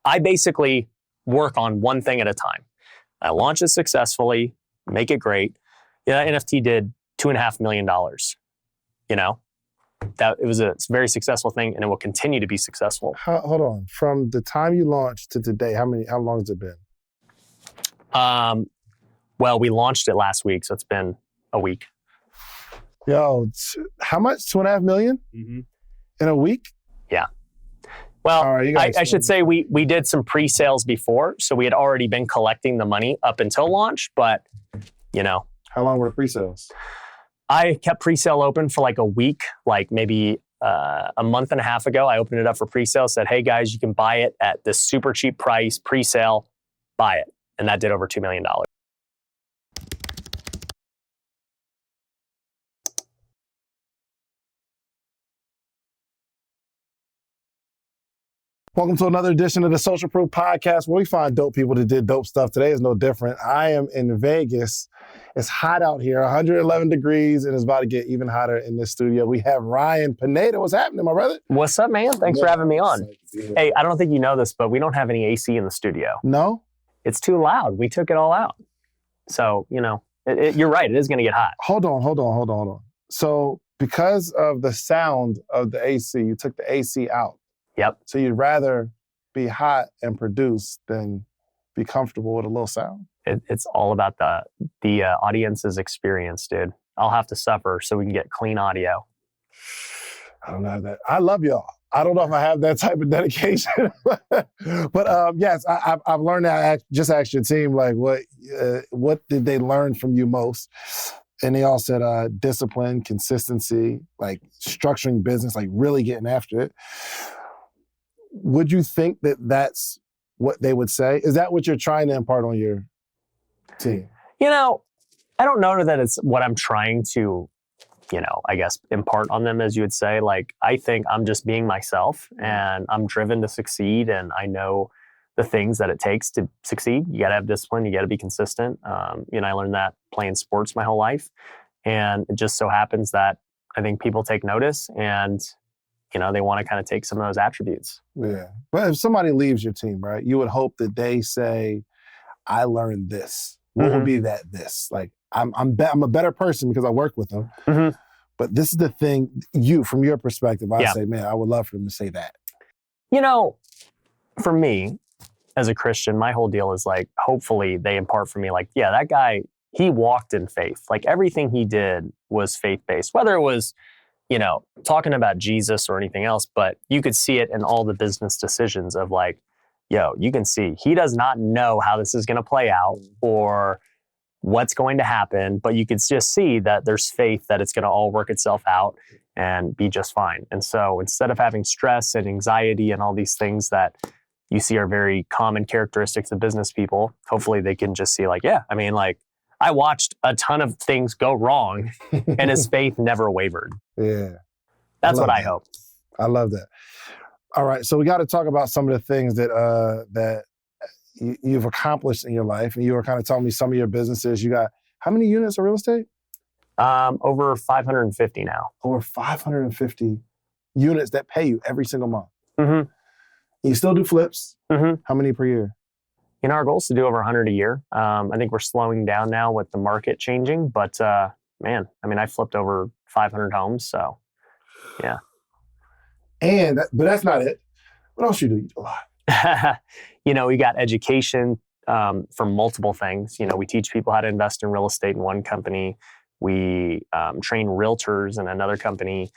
I basically work on one thing at a time. I launch it successfully, make it great. Yeah, NFT did $2.5 million. You know, that it was a very successful thing, and it will continue to be successful. Hold on. From the time you launched to today, how long has it been? Well, we launched it last week, so it's been a week. Yo, how much? 2.5 million in a week? Yeah. Well, right, I should say we did some pre-sales before, so we had already been collecting the money up until launch, but, you know. How long were the pre-sales? I kept pre-sale open for like a week, like maybe a month and a half ago. I opened it up for pre-sale, said, hey guys, you can buy it at this super cheap price, pre-sale, buy it. And that did over $2 million. Welcome to another edition of the Social Proof Podcast, where we find dope people that did dope stuff. Today is no different. I am in Vegas. It's hot out here, 111 degrees, and it's about to get even hotter in this studio. We have Ryan Pineda. What's happening, my brother? What's up, man? Thanks for having me on. Hey, I don't think you know this, but we don't have any AC in the studio. No? It's too loud. We took it all out. So, you know, you're right. It is going to get hot. Hold on. So because of the sound of the AC, you took the AC out. Yep. So you'd rather be hot and produce than be comfortable with a little sound? It's all about the audience's experience, dude. I'll have to suffer so we can get clean audio. I don't have that. I love y'all. I don't know if I have that type of dedication. But yes, I've learned that. I just asked your team, like, what did they learn from you most? And they all said discipline, consistency, like structuring business, like really getting after it. Would you think that that's what they would say? Is that what you're trying to impart on your team? You know, I don't know that it's what I'm trying to, you know, I guess impart on them, as you would say. Like, I think I'm just being myself and I'm driven to succeed, and I know the things that it takes to succeed. You got to have discipline. You got to be consistent. You know, I learned that playing sports my whole life, and it just so happens that I think people take notice and, you know, they want to kind of take some of those attributes. Yeah. But if somebody leaves your team, right, you would hope that they say, I learned this. What would be this? Like, I'm a better person because I work with them. But this is the thing, from your perspective, I say, man, I would love for them to say that. You know, for me, as a Christian, my whole deal is like, hopefully they impart for me, like, yeah, that guy, he walked in faith. Like, everything he did was faith-based, whether it was, you know, talking about Jesus or anything else, but you could see it in all the business decisions of like, yo, you can see he does not know how this is going to play out or what's going to happen, but you could just see that there's faith that it's going to all work itself out and be just fine. And so instead of having stress and anxiety and all these things that you see are very common characteristics of business people, hopefully they can just see like, yeah, I mean, like, I watched a ton of things go wrong and his faith never wavered. Yeah. That's what I hope. I love that. All right. So we got to talk about some of the things that you've accomplished in your life. And you were kind of telling me some of your businesses. You got how many units of real estate? Over 550 now. Over 550 units that pay you every single month. You still do flips. How many per year? You know, our goal is to do over 100 a year. I think we're slowing down now with the market changing, but man, I mean, I flipped over 500 homes, so yeah. But that's not it. What else you do? You do a lot. You know, we got education for multiple things. You know, we teach people how to invest in real estate in one company. We train realtors in another company.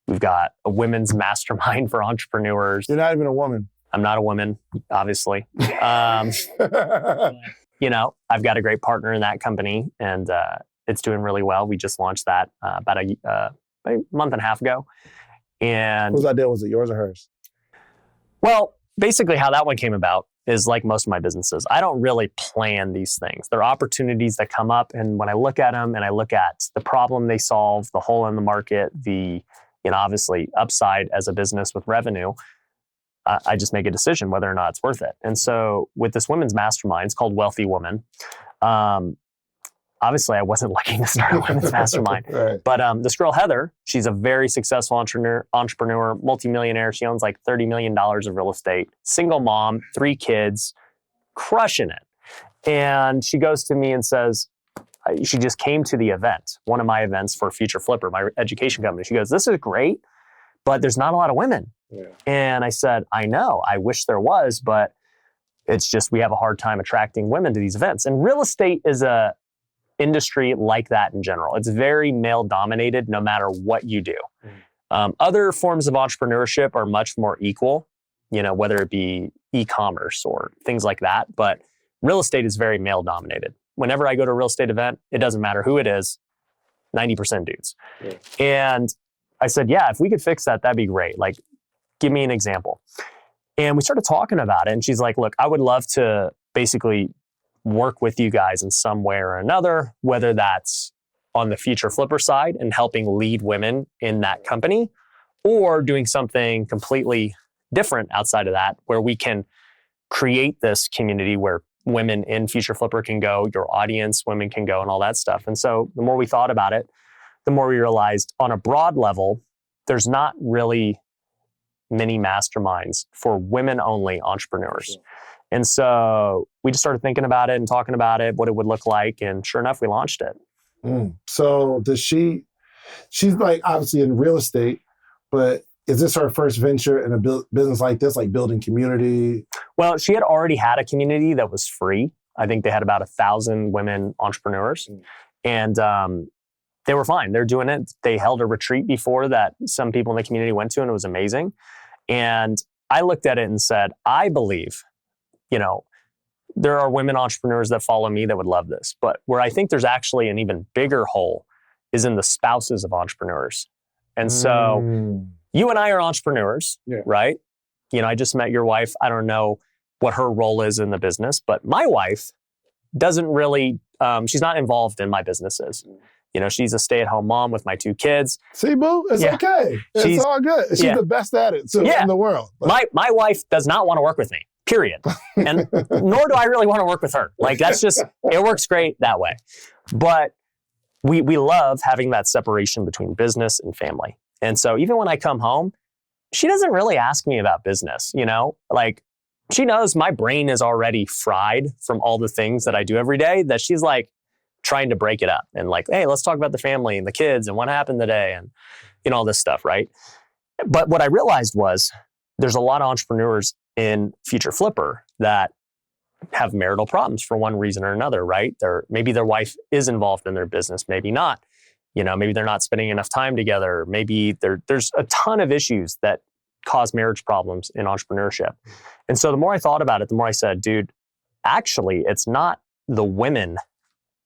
We've got a women's mastermind for entrepreneurs. You're not even a woman. I'm not a woman, obviously. You know, I've got a great partner in that company, and it's doing really well. We just launched that about a month and a half ago. And whose idea was it, yours or hers? Well, basically how that one came about is like most of my businesses. I don't really plan these things. They're opportunities that come up, and when I look at them and I look at the problem they solve, the hole in the market, the, you know, obviously upside as a business with revenue, I just make a decision whether or not it's worth it. And so with this women's mastermind, it's called Wealthy Woman. I obviously I wasn't looking to start a women's mastermind. Right. But this girl, Heather, she's a very successful entrepreneur, multimillionaire. She owns like $30 million of real estate, single mom, 3 kids, crushing it. And she goes to me and says, she just came to the event, one of my events for Future Flipper, my education company. She goes, this is great, but there's not a lot of women. Yeah. And I said, I know, I wish there was, but it's just, we have a hard time attracting women to these events. And real estate is a industry like that in general. It's very male dominated no matter what you do. Other forms of entrepreneurship are much more equal, whether it be e-commerce or things like that. But real estate is very male dominated. Whenever I go to a real estate event, it doesn't matter who it is, 90% dudes. Yeah. And I said, yeah, if we could fix that, that'd be great. Like, give me an example. And we started talking about it. And she's like, look, I would love to basically work with you guys in some way or another, whether that's on the Future Flipper side and helping lead women in that company, or doing something completely different outside of that, where we can create this community where women in Future Flipper can go, your audience, women can go, and all that stuff. And so the more we thought about it, the more we realized on a broad level, there's not really many masterminds for women-only entrepreneurs. And so we just started thinking about it and talking about it, what it would look like. And sure enough, we launched it. So does she's like obviously in real estate, but is this her first venture in a business like this, like building community? Well, she had already had a community that was free. I think they had about 1,000 women entrepreneurs. And they were fine. They're doing it. They held a retreat before that some people in the community went to, and it was amazing. And I looked at it and said, I believe, there are women entrepreneurs that follow me that would love this. But where I think there's actually an even bigger hole is in the spouses of entrepreneurs. And so you and I are entrepreneurs, right? I just met your wife. I don't know what her role is in the business, but my wife doesn't really, she's not involved in my businesses. She's a stay-at-home mom with my 2 kids. See, boo, it's okay. It's all good. She's the best at it in the world. My wife does not want to work with me, period. And nor do I really want to work with her. Like, that's just, it works great that way. But we love having that separation between business and family. And so even when I come home, she doesn't really ask me about business, Like, she knows my brain is already fried from all the things that I do every day, that she's like trying to break it up and like, hey, let's talk about the family and the kids and what happened today and all this stuff, right? But what I realized was there's a lot of entrepreneurs in Future Flipper that have marital problems for one reason or another, right? Maybe their wife is involved in their business, maybe not. Maybe they're not spending enough time together. Maybe there's a ton of issues that cause marriage problems in entrepreneurship. And so the more I thought about it, the more I said, dude, actually, it's not the women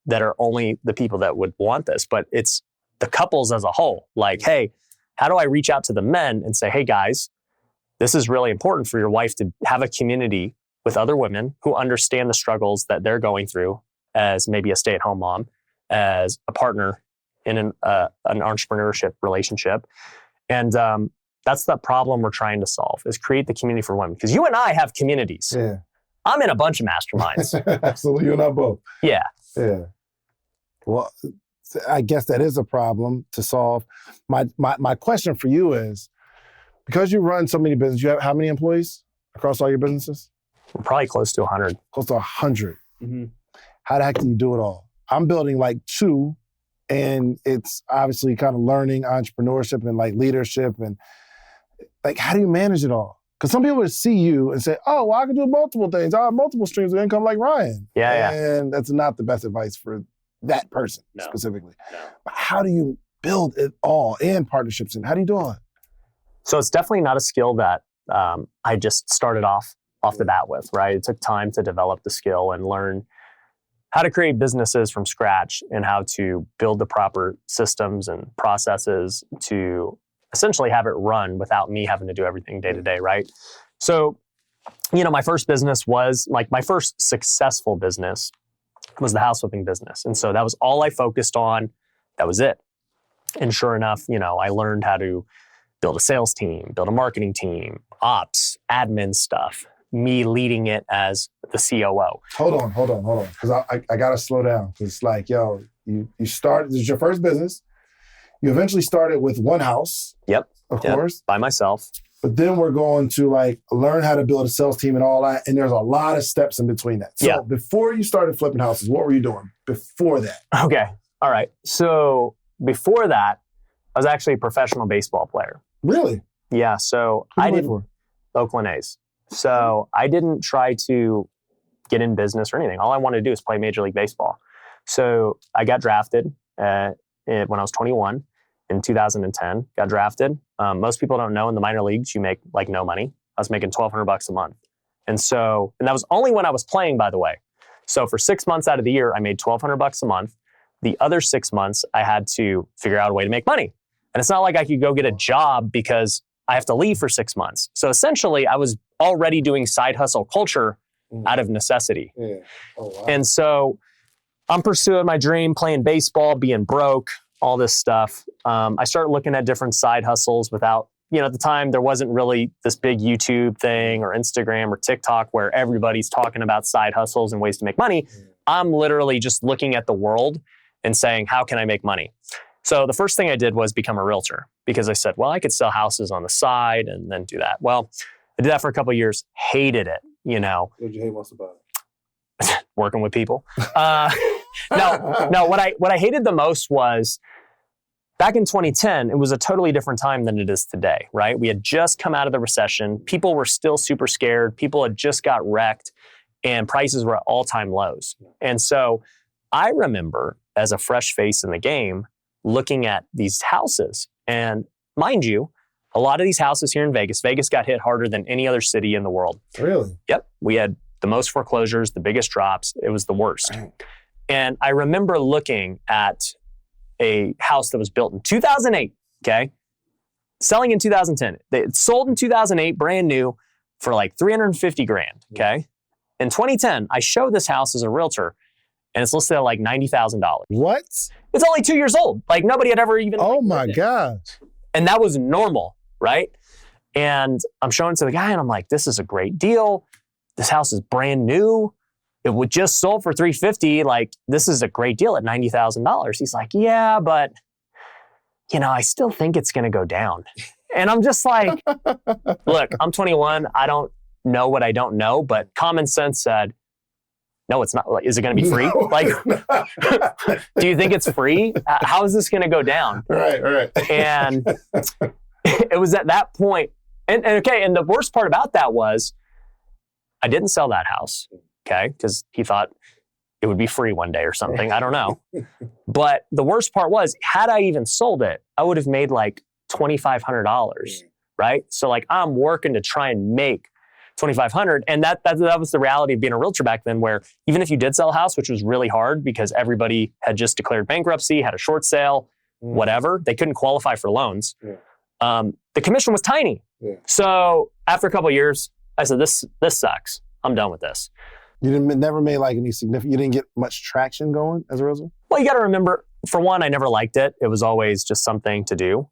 that are only the people that would want this, but it's the couples as a whole. Like, hey, how do I reach out to the men and say, hey guys, this is really important for your wife to have a community with other women who understand the struggles that they're going through as maybe a stay-at-home mom, as a partner in an entrepreneurship relationship. And that's the problem we're trying to solve, is create the community for women. Because you and I have communities. Yeah. I'm in a bunch of masterminds. Absolutely, you and I both. Yeah. Yeah. Well, I guess that is a problem to solve. My question for you is, because you run so many businesses, you have how many employees across all your businesses? We're probably close to 100. Close to 100. Mm-hmm. How the heck do you do it all? I'm building like 2, and it's obviously kind of learning entrepreneurship and like leadership, and like, how do you manage it all? Because some people would see you and say, oh, well, I can do multiple things. I have multiple streams of income like Ryan. Yeah. And that's not the best advice for that person specifically. No. But how do you build it all and partnerships, and how do you do all that? So it's definitely not a skill that I just started off the bat with, right? It took time to develop the skill and learn how to create businesses from scratch and how to build the proper systems and processes to essentially have it run without me having to do everything day to day, right? So, my first business was like, my first successful business was the house flipping business. And so that was all I focused on. That was it. And sure enough, I learned how to build a sales team, build a marketing team, ops, admin stuff, me leading it as the COO. Hold on. Because I got to slow down. It's like, yo, you started, this is your first business. You eventually started with one house. Yep. Of course. By myself. But then we're going to like learn how to build a sales team and all that. And there's a lot of steps in between that. So before you started flipping houses, what were you doing before that? Okay. All right. So before that, I was actually a professional baseball player. Really? Yeah. So Who I did you did play Oakland A's. So I didn't try to get in business or anything. All I wanted to do is play Major League Baseball. So I got drafted when I was 21 in 2010. Got drafted. Most people don't know in the minor leagues you make like no money. I was making $1,200 a month, and that was only when I was playing, by the way. So for 6 months out of the year, I made $1,200 a month. The other 6 months, I had to figure out a way to make money. And it's not like I could go get a job because I have to leave for 6 months. So essentially, I was already doing side hustle culture out of necessity. Yeah. Oh, wow. And so I'm pursuing my dream, playing baseball, being broke, all this stuff. I started looking at different side hustles without, at the time, there wasn't really this big YouTube thing or Instagram or TikTok where everybody's talking about side hustles and ways to make money. I'm literally just looking at the world and saying, how can I make money? So the first thing I did was become a realtor because I said, well, I could sell houses on the side and then do that. Well, I did that for a couple of years, hated it, What did you hate most about it? Working with people. No, what I hated the most was back in 2010, it was a totally different time than it is today, right? We had just come out of the recession. People were still super scared. People had just got wrecked and prices were at all-time lows. And so I remember as a fresh face in the game, looking at these houses. And mind you, a lot of these houses here in Vegas got hit harder than any other city in the world. Really? Yep. We had the most foreclosures, the biggest drops. It was the worst. And I remember looking at a house that was built in 2008, okay? Selling in 2010. It sold in 2008, brand new, for like $350,000, okay? In 2010, I showed this house as a realtor, and it's listed at like $90,000. What? It's only 2 years old. Like nobody had ever even. Oh my gosh. And that was normal, right? And I'm showing it to the guy, and I'm like, "This is a great deal. This house is brand new. It would just sold for $350,000. Like this is a great deal at $90,000." He's like, "Yeah, but I still think it's going to go down." And I'm just like, "Look, I'm 21. I don't know what I don't know, but common sense said." No, it's not. Like, is it going to be free? No, like, do you think it's free? How is this going to go down? Right. And it was at that point. And the worst part about that was I didn't sell that house, okay? Because he thought it would be free one day or something. I don't know. But the worst part was, had I even sold it, I would have made like $2,500, right? So like I'm working to try and make $2,500. And that was the reality of being a realtor back then, where even if you did sell a house, which was really hard because everybody had just declared bankruptcy, had a short sale, whatever, they couldn't qualify for loans. The commission was tiny. So after a couple of years, I said, this sucks. I'm done with this. You never made like any significant, you didn't get much traction going as a realtor? Well, you got to remember, for one, I never liked it. It was always just something to do.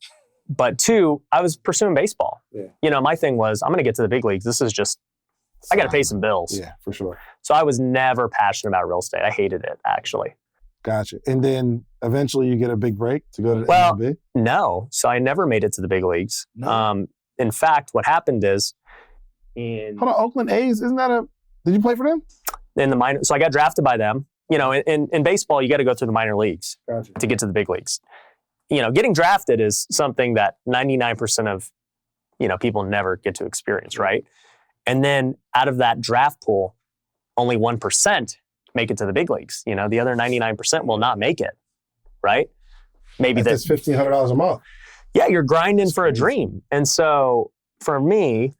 But two, I was pursuing baseball. My thing was, I'm going to get to the big leagues. This is just, I got to pay some bills. Yeah, for sure. So I was never passionate about real estate. I hated it, actually. Gotcha. And then eventually you get a big break to go to the MLB? No. So I never made it to the big leagues. No. In fact, what happened is Hold on, Oakland A's, did you play for them? In the minor, so I got drafted by them. In baseball, you got to go through the minor leagues to get to the big leagues. Getting drafted is something that 99% of, people never get to experience, right? And then out of that draft pool, only 1% make it to the big leagues. The other 99% will not make it, right? Maybe that's $1,500 a month. Yeah, you're grinding for a dream. And so for me,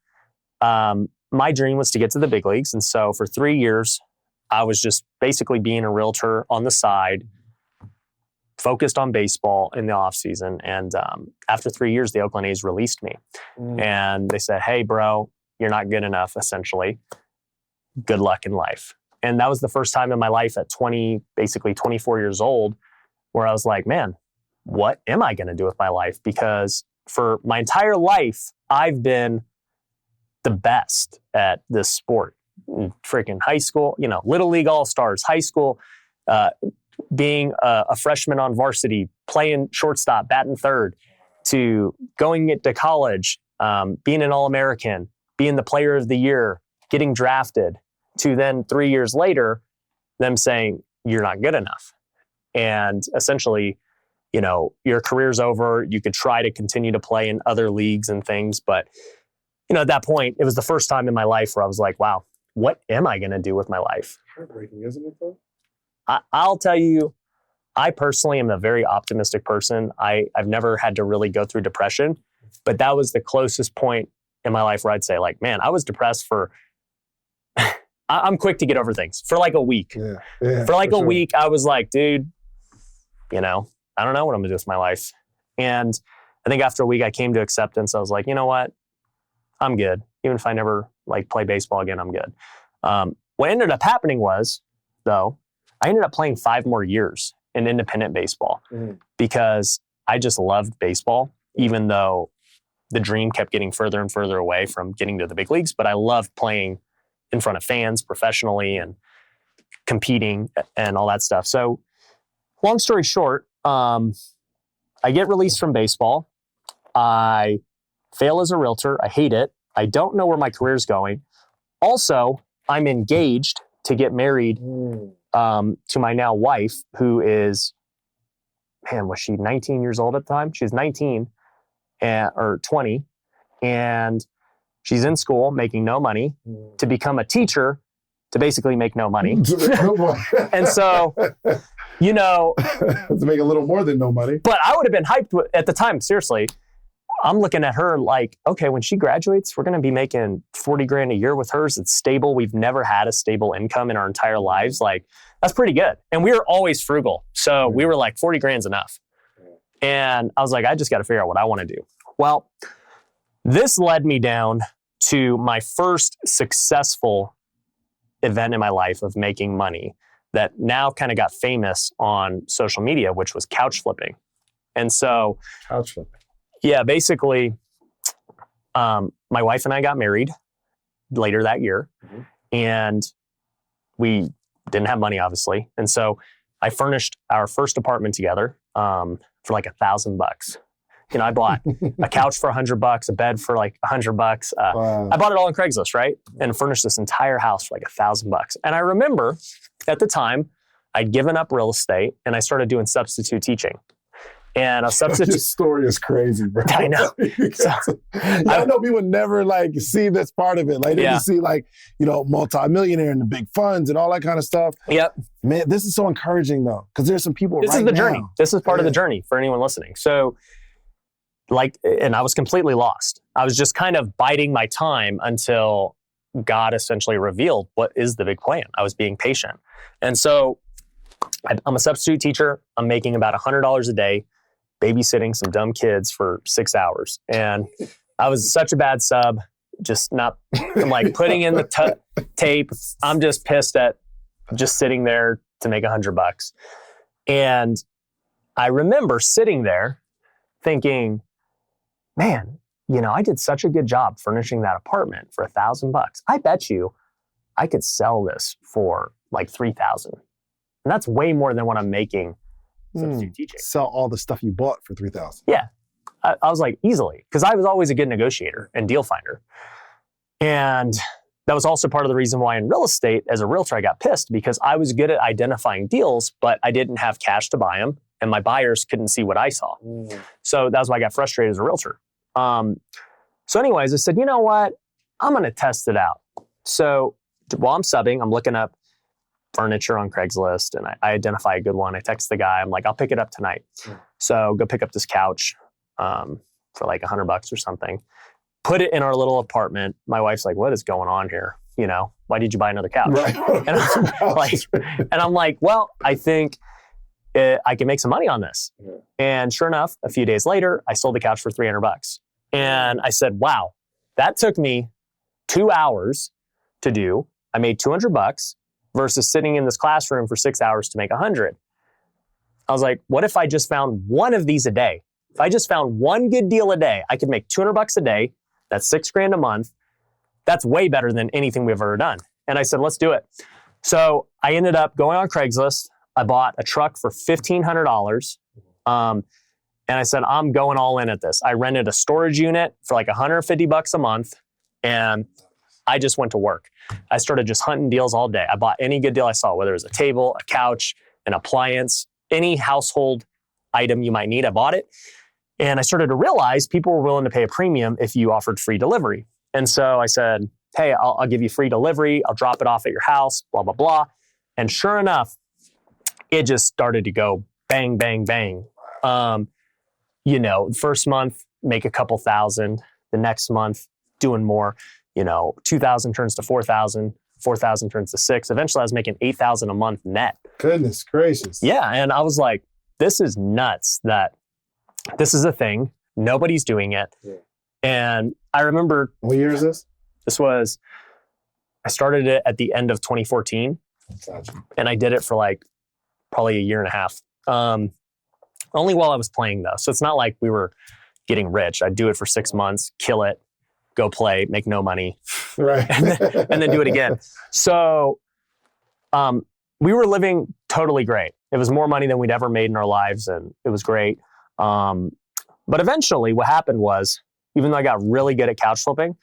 my dream was to get to the big leagues. And so for 3 years, I was just basically being a realtor on the side, focused on baseball in the off season. And after 3 years, the Oakland A's released me. And they said, "Hey, bro, you're not good enough, essentially. Good luck in life." And that was the first time in my life at 24 years old, where I was like, man, what am I going to do with my life? Because for my entire life, I've been the best at this sport. freaking high school, Little League All-Stars, high school, being a freshman on varsity, playing shortstop, batting third, to going into college, being an All-American, being the player of the year, getting drafted, to then 3 years later, them saying, you're not good enough. And essentially, your career's over. You could try to continue to play in other leagues and things. But, at that point, it was the first time in my life where I was like, wow, what am I going to do with my life? Heartbreaking, isn't it, though? I'll tell you, I personally am a very optimistic person. I've never had to really go through depression, but that was the closest point in my life where I'd say, like, man, I was depressed for, I'm quick to get over things, for like a week. For like a week, I was like, dude, I don't know what I'm gonna do with my life. And I think after a week, I came to acceptance. I was like, you know what? I'm good. Even if I never play baseball again, I'm good. What ended up happening was, though, I ended up playing 5 more years in independent baseball because I just loved baseball, even though the dream kept getting further and further away from getting to the big leagues. But I loved playing in front of fans professionally and competing and all that stuff. So long story short, I get released from baseball. I fail as a realtor. I hate it. I don't know where my career's going. Also, I'm engaged to get married to my now wife, who is, was she 19 years old at the time? She was 19 or 20. And she's in school making no money to become a teacher to basically make no money. And so, to make a little more than no money. But I would have been hyped at the time, seriously. I'm looking at her like, okay, when she graduates, we're going to be making 40 grand a year with hers. It's stable. We've never had a stable income in our entire lives. Like, that's pretty good. And we were always frugal. So we were like, 40 grand's enough. And I was like, I just got to figure out what I want to do. Well, this led me down to my first successful event in my life of making money that now kind of got famous on social media, which was couch flipping. And so, couch flipping. Yeah, basically, my wife and I got married later that year, and we didn't have money, obviously. And so I furnished our first apartment together for like $1,000. I bought a couch for $100, a bed for like $100. Wow. I bought it all on Craigslist, right? And furnished this entire house for like $1,000. And I remember at the time, I'd given up real estate and I started doing substitute teaching. And a substitute. This story is crazy, bro. I know. I know people never see this part of it. Like they just see multi-millionaire and the big funds and all that kind of stuff. Yep. Man, this is so encouraging though, because there's some people. This is the journey. This is part of the journey for anyone listening. So, and I was completely lost. I was just kind of biding my time until God essentially revealed what is the big plan. I was being patient, and so I'm a substitute teacher. I'm making about $100 a day, babysitting some dumb kids for 6 hours. And I was such a bad sub, I'm like putting in the tape. I'm just pissed at just sitting there to make $100. And I remember sitting there thinking, man, I did such a good job furnishing that apartment for $1,000. I bet you I could sell this for like $3,000. And that's way more than what I'm making substitute teaching. Sell all the stuff you bought for $3,000. Yeah. I was like, easily. Because I was always a good negotiator and deal finder. And that was also part of the reason why in real estate, as a realtor, I got pissed because I was good at identifying deals, but I didn't have cash to buy them. And my buyers couldn't see what I saw. So that's why I got frustrated as a realtor. So anyways, I said, you know what? I'm going to test it out. So while I'm subbing, I'm looking up furniture on Craigslist and I identify a good one. I text the guy. I'm like, I'll pick it up tonight. So go pick up this couch for like $100 or something. Put it in our little apartment. My wife's like, what is going on here? Why did you buy another couch? Right. And I'm like, well, I think I can make some money on this. And sure enough, a few days later, I sold the couch for $300. And I said, wow, that took me 2 hours to do. I made $200 versus sitting in this classroom for 6 hours to make 100. I was like, what if I just found one of these a day? If I just found one good deal a day, I could make $200 a day. That's $6,000 a month. That's way better than anything we've ever done. And I said, let's do it. So I ended up going on Craigslist. I bought a truck for $1,500. And I said, I'm going all in at this. I rented a storage unit for like $150 a month. And I just went to work. I started just hunting deals all day. I bought any good deal I saw, whether it was a table, a couch, an appliance, any household item you might need. I bought it. And I started to realize people were willing to pay a premium if you offered free delivery. And so I said, hey, I'll give you free delivery. I'll drop it off at your house, blah, blah, blah. And sure enough, it just started to go bang, bang, bang. First month, make a couple thousand. The next month, doing more. 2,000 turns to 4,000. 4,000 turns to 6,000. Eventually, I was making 8,000 a month net. Goodness gracious. Yeah, and I was like, this is nuts that this is a thing. Nobody's doing it. Yeah. And I remember... What year is this? I started it at the end of 2014. Gotcha. And I did it for like probably a year and a half. Only while I was playing though. So it's not like we were getting rich. I'd do it for 6 months, kill it, go play, make no money. Right. and then do it again. So we were living totally great. It was more money than we'd ever made in our lives, and it was great. But eventually what happened was, even though I got really good at couch flipping,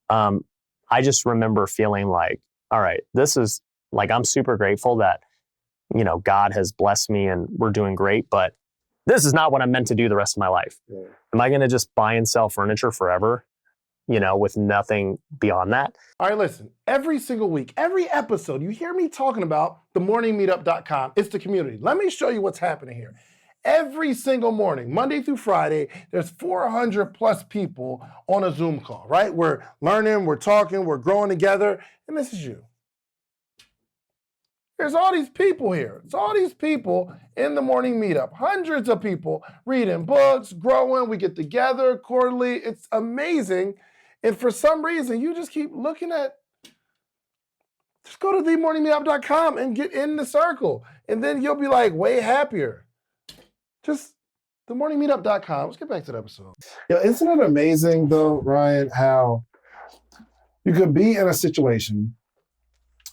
I just remember feeling like, all right, this is like, I'm super grateful that, God has blessed me and we're doing great, but this is not what I'm meant to do the rest of my life. Yeah. Am I going to just buy and sell furniture forever, with nothing beyond that? All right, listen, every single week, every episode, you hear me talking about themorningmeetup.com. It's the community. Let me show you what's happening here. Every single morning, Monday through Friday, there's 400 plus people on a Zoom call, right? We're learning, we're talking, we're growing together, and this is you. There's all these people here. It's all these people in the morning meetup. Hundreds of people reading books, growing. We get together quarterly. It's amazing. And for some reason, you just keep looking at, just go to themorningmeetup.com and get in the circle. And then you'll be like way happier. Just themorningmeetup.com. Let's get back to the episode. Isn't it amazing though, Ryan, how you could be in a situation,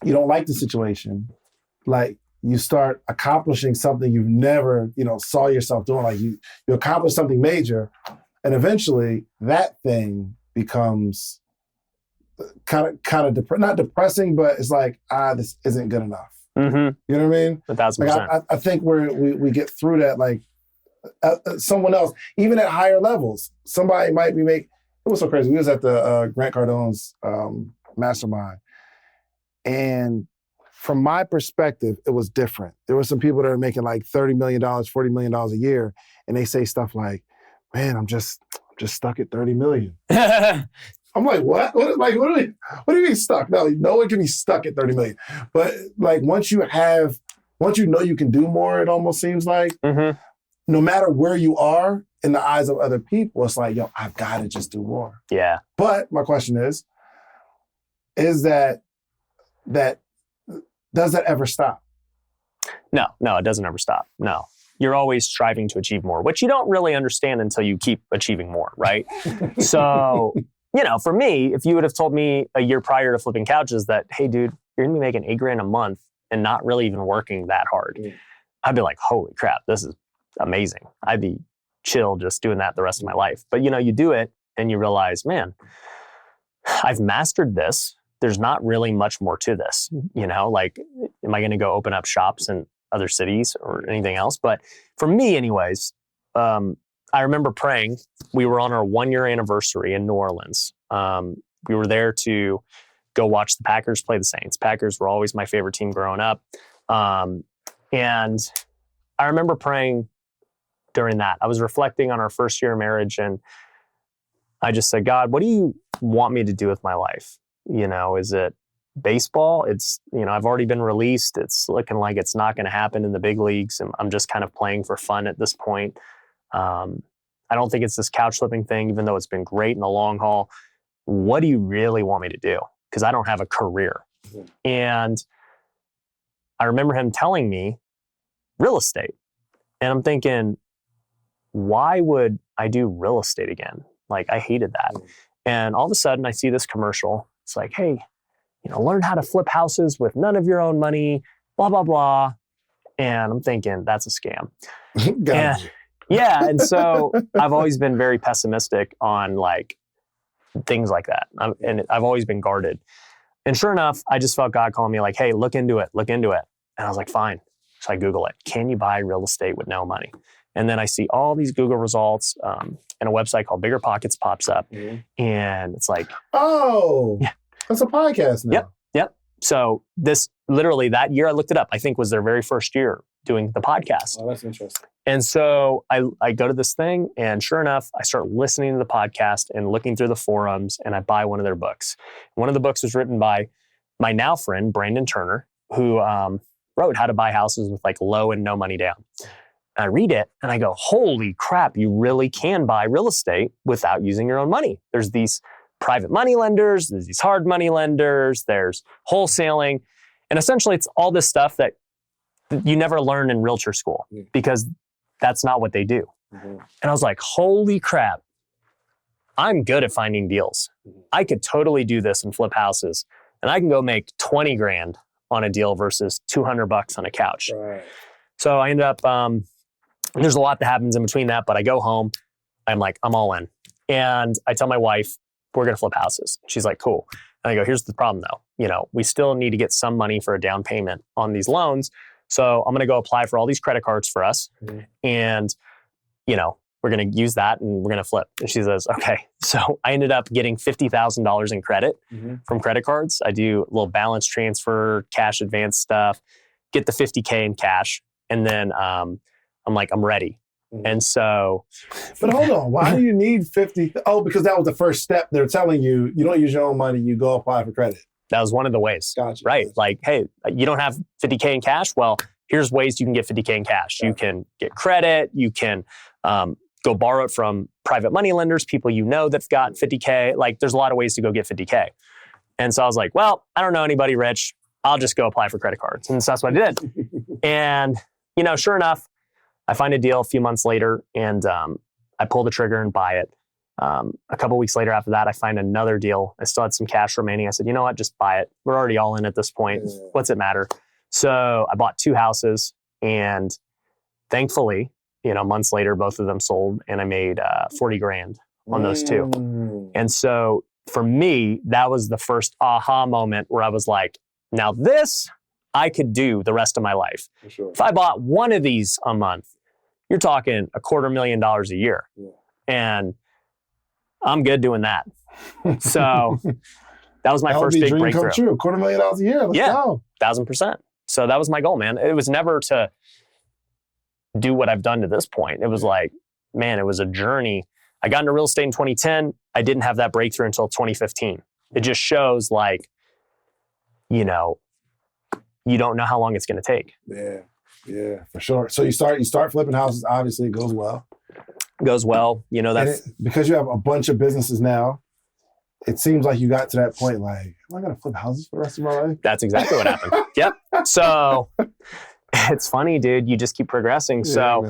you don't like the situation, like you start accomplishing something you've never, saw yourself doing. Like you accomplish something major, and eventually that thing becomes kind of not depressing, but it's like, this isn't good enough. Mm-hmm. You know what I mean? 1,000%. Like I think we get through that. Like someone else, even at higher levels, somebody might be it was so crazy. We was at the Grant Cardone's mastermind, and from my perspective, it was different. There were some people that are making like $30 million, $40 million a year, and they say stuff like, man, I'm just stuck at 30 million. I'm like, what? What do you mean stuck? No one can be stuck at 30 million. But like once you know you can do more, it almost seems like, no matter where you are in the eyes of other people, it's like, I've got to just do more. Yeah. But my question is that does that ever stop? No, it doesn't ever stop. No. You're always striving to achieve more, which you don't really understand until you keep achieving more, right? So, for me, if you would have told me a year prior to flipping couches that, hey, dude, you're going to be making $8,000 a month and not really even working that hard, I'd be like, holy crap, this is amazing. I'd be chill just doing that the rest of my life. But, you do it and you realize, man, I've mastered this. There's not really much more to this, like, am I going to go open up shops in other cities or anything else? But for me anyways, I remember praying. We were on our 1-year anniversary in New Orleans. We were there to go watch the Packers play the Saints. Packers were always my favorite team growing up. And I remember praying during that. I was reflecting on our first year of marriage, and I just said, God, what do you want me to do with my life? Is it baseball? It's, I've already been released. It's looking like it's not going to happen in the big leagues. And I'm just kind of playing for fun at this point. I don't think it's this couch flipping thing, even though it's been great in the long haul. What do you really want me to do? Because I don't have a career. And I remember him telling me real estate. And I'm thinking, why would I do real estate again? Like, I hated that. And all of a sudden I see this commercial. It's like, hey, learn how to flip houses with none of your own money, blah, blah, blah. And I'm thinking, that's a scam. And so I've always been very pessimistic on like things like that. And I've always been guarded. And sure enough, I just felt God calling me like, hey, look into it. And I was like, fine. So I Google it. Can you buy real estate with no money? And then I see all these Google results, and a website called Bigger Pockets pops up. And it's like, oh, yeah. That's a podcast now. Yep. So literally that year I looked it up, I think was their very first year doing the podcast. Oh, that's interesting. And so I go to this thing, and sure enough, I start listening to the podcast and looking through the forums, and I buy one of their books. One of the books was written by my now friend, Brandon Turner, who wrote How to Buy Houses with like low and no money down. I read it and I go, holy crap, you really can buy real estate without using your own money. There's these private money lenders, there's these hard money lenders, there's wholesaling. And essentially it's all this stuff that you never learn in realtor school because that's not what they do. And I was like, holy crap, I'm good at finding deals. I could totally do this and flip houses, and I can go make 20 grand on a deal versus $200 on a couch. Right. So I ended up, there's a lot that happens in between that, but I go home, I'm like, I'm all in. And I tell my wife, we're going to flip houses. She's like, cool. And I go, here's the problem though. We still need to get some money for a down payment on these loans. So I'm going to go apply for all these credit cards for us. And, we're going to use that and we're going to flip. And she says, okay. So I ended up getting $50,000 in credit from credit cards. I do a little balance transfer, cash advance stuff, get the $50K in cash. And then I'm like, I'm ready. And so. But hold on, why do you need 50? Oh, because that was the first step. They're telling you, you don't use your own money, you go apply for credit. That was one of the ways. Gotcha. Right. Like, hey, you don't have 50K in cash? Well, here's ways you can get 50K in cash. You can get credit. You can go borrow it from private money lenders, people that've got 50K. Like, there's a lot of ways to go get 50K. And so I was like, well, I don't know anybody rich. I'll just go apply for credit cards. And so that's what I did. And, sure enough, I find a deal a few months later, and I pull the trigger and buy it. A couple weeks later after that, I find another deal. I still had some cash remaining. I said, you know what, just buy it. We're already all in at this point. What's it matter? So I bought 2 houses, and thankfully, months later, both of them sold, and I made 40 grand on those 2. And so for me, that was the first aha moment where I was like, now this I could do the rest of my life. Sure. If I bought one of these a month, you're talking $250,000 a year. And I'm good doing that. So that was my first big breakthrough. Come true. $250,000 a year. Let's go. 1,000%. So that was my goal, man. It was never to do what I've done to this point. It was like, man, it was a journey. I got into real estate in 2010. I didn't have that breakthrough until 2015. It just shows like, you don't know how long it's going to take. Yeah, for sure. So you start flipping houses. Obviously, it goes well. Because you have a bunch of businesses now. It seems like you got to that point like, am I going to flip houses for the rest of my life? That's exactly what happened. Yep. So it's funny, dude. You just keep progressing. So,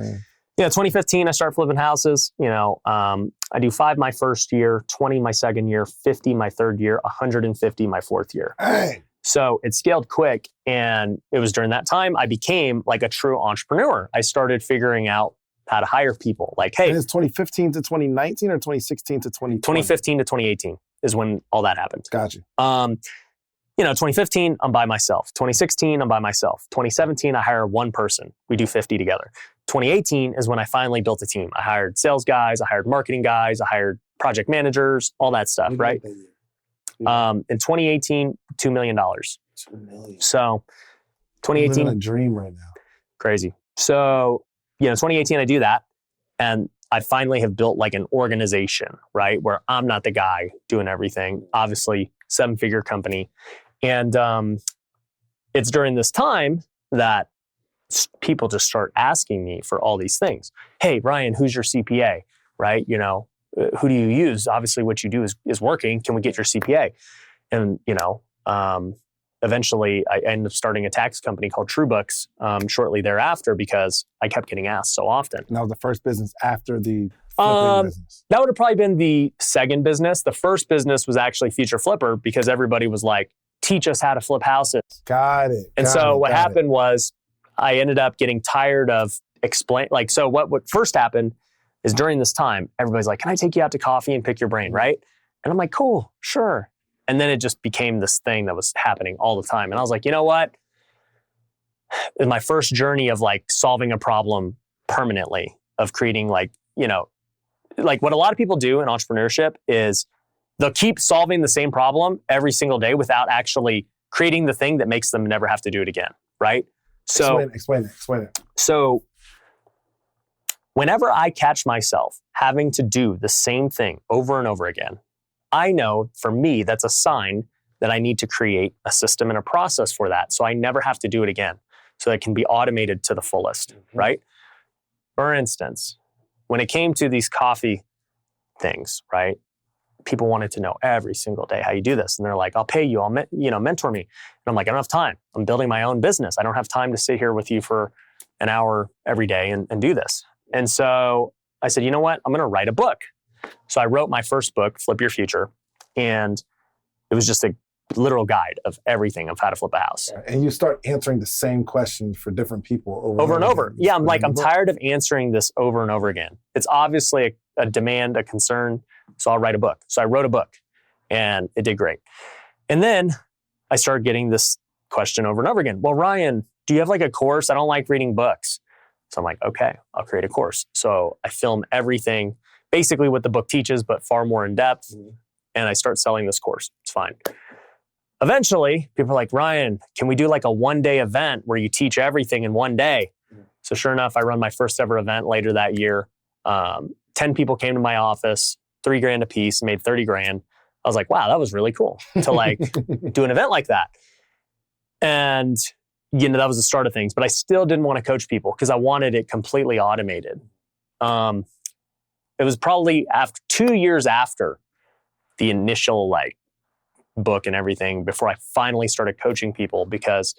2015, I start flipping houses. I do 5 my first year, 20 my second year, 50 my third year, 150 my fourth year. Hey. So it scaled quick. And it was during that time I became like a true entrepreneur. I started figuring out how to hire people. Like, hey. And it's 2015 to 2019 or 2016 to 2020? 2015 to 2018 is when all that happened. Gotcha. 2015, I'm by myself. 2016, I'm by myself. 2017, I hire one person. We do 50 together. 2018 is when I finally built a team. I hired sales guys, I hired marketing guys, I hired project managers, all that stuff, right? In 2018, $2 million. $2 million. So 2018. I'm living a dream right now. Crazy. So, 2018, I do that. And I finally have built like an organization, right? Where I'm not the guy doing everything. Obviously, 7-figure company. And it's during this time that people just start asking me for all these things. Hey, Ryan, who's your CPA, right? Who do you use? Obviously, what you do is working. Can we get your CPA? And, eventually I ended up starting a tax company called TrueBooks shortly thereafter because I kept getting asked so often. And that was the first business after the flipping business? That would have probably been the second business. The first business was actually Future Flipper because everybody was like, teach us how to flip houses. Got it. And so what happened was I ended up getting tired of so what first happened is during this time, everybody's like, can I take you out to coffee and pick your brain, right? And I'm like, cool, sure. And then it just became this thing that was happening all the time. And I was like, you know what? In my first journey of like solving a problem permanently, of creating like what a lot of people do in entrepreneurship is they'll keep solving the same problem every single day without actually creating the thing that makes them never have to do it again, right? So explain it. So whenever I catch myself having to do the same thing over and over again, I know for me, that's a sign that I need to create a system and a process for that so I never have to do it again, so that it can be automated to the fullest, right? For instance, when it came to these coffee things, right? People wanted to know every single day how you do this. And they're like, I'll pay you, mentor me. And I'm like, I don't have time. I'm building my own business. I don't have time to sit here with you for an hour every day and do this. And so I said, you know what? I'm going to write a book. So I wrote my first book, Flip Your Future. And it was just a literal guide of everything of how to flip a house. And you start answering the same questions for different people over and over. Yeah, I'm tired of answering this over and over again. It's obviously a demand, a concern. So I'll write a book. So I wrote a book and it did great. And then I started getting this question over and over again. Well, Ryan, do you have like a course? I don't like reading books. So I'm like, okay, I'll create a course. So I film everything, basically what the book teaches, but far more in depth. And I start selling this course. It's fine. Eventually, people are like, Ryan, can we do like a one-day event where you teach everything in one day? So sure enough, I run my first ever event later that year. 10 people came to my office, $3,000 a piece, made 30 grand. I was like, wow, that was really cool to like do an event like that. And that was the start of things, but I still didn't want to coach people because I wanted it completely automated. It was probably 2 years after the initial like book and everything before I finally started coaching people, because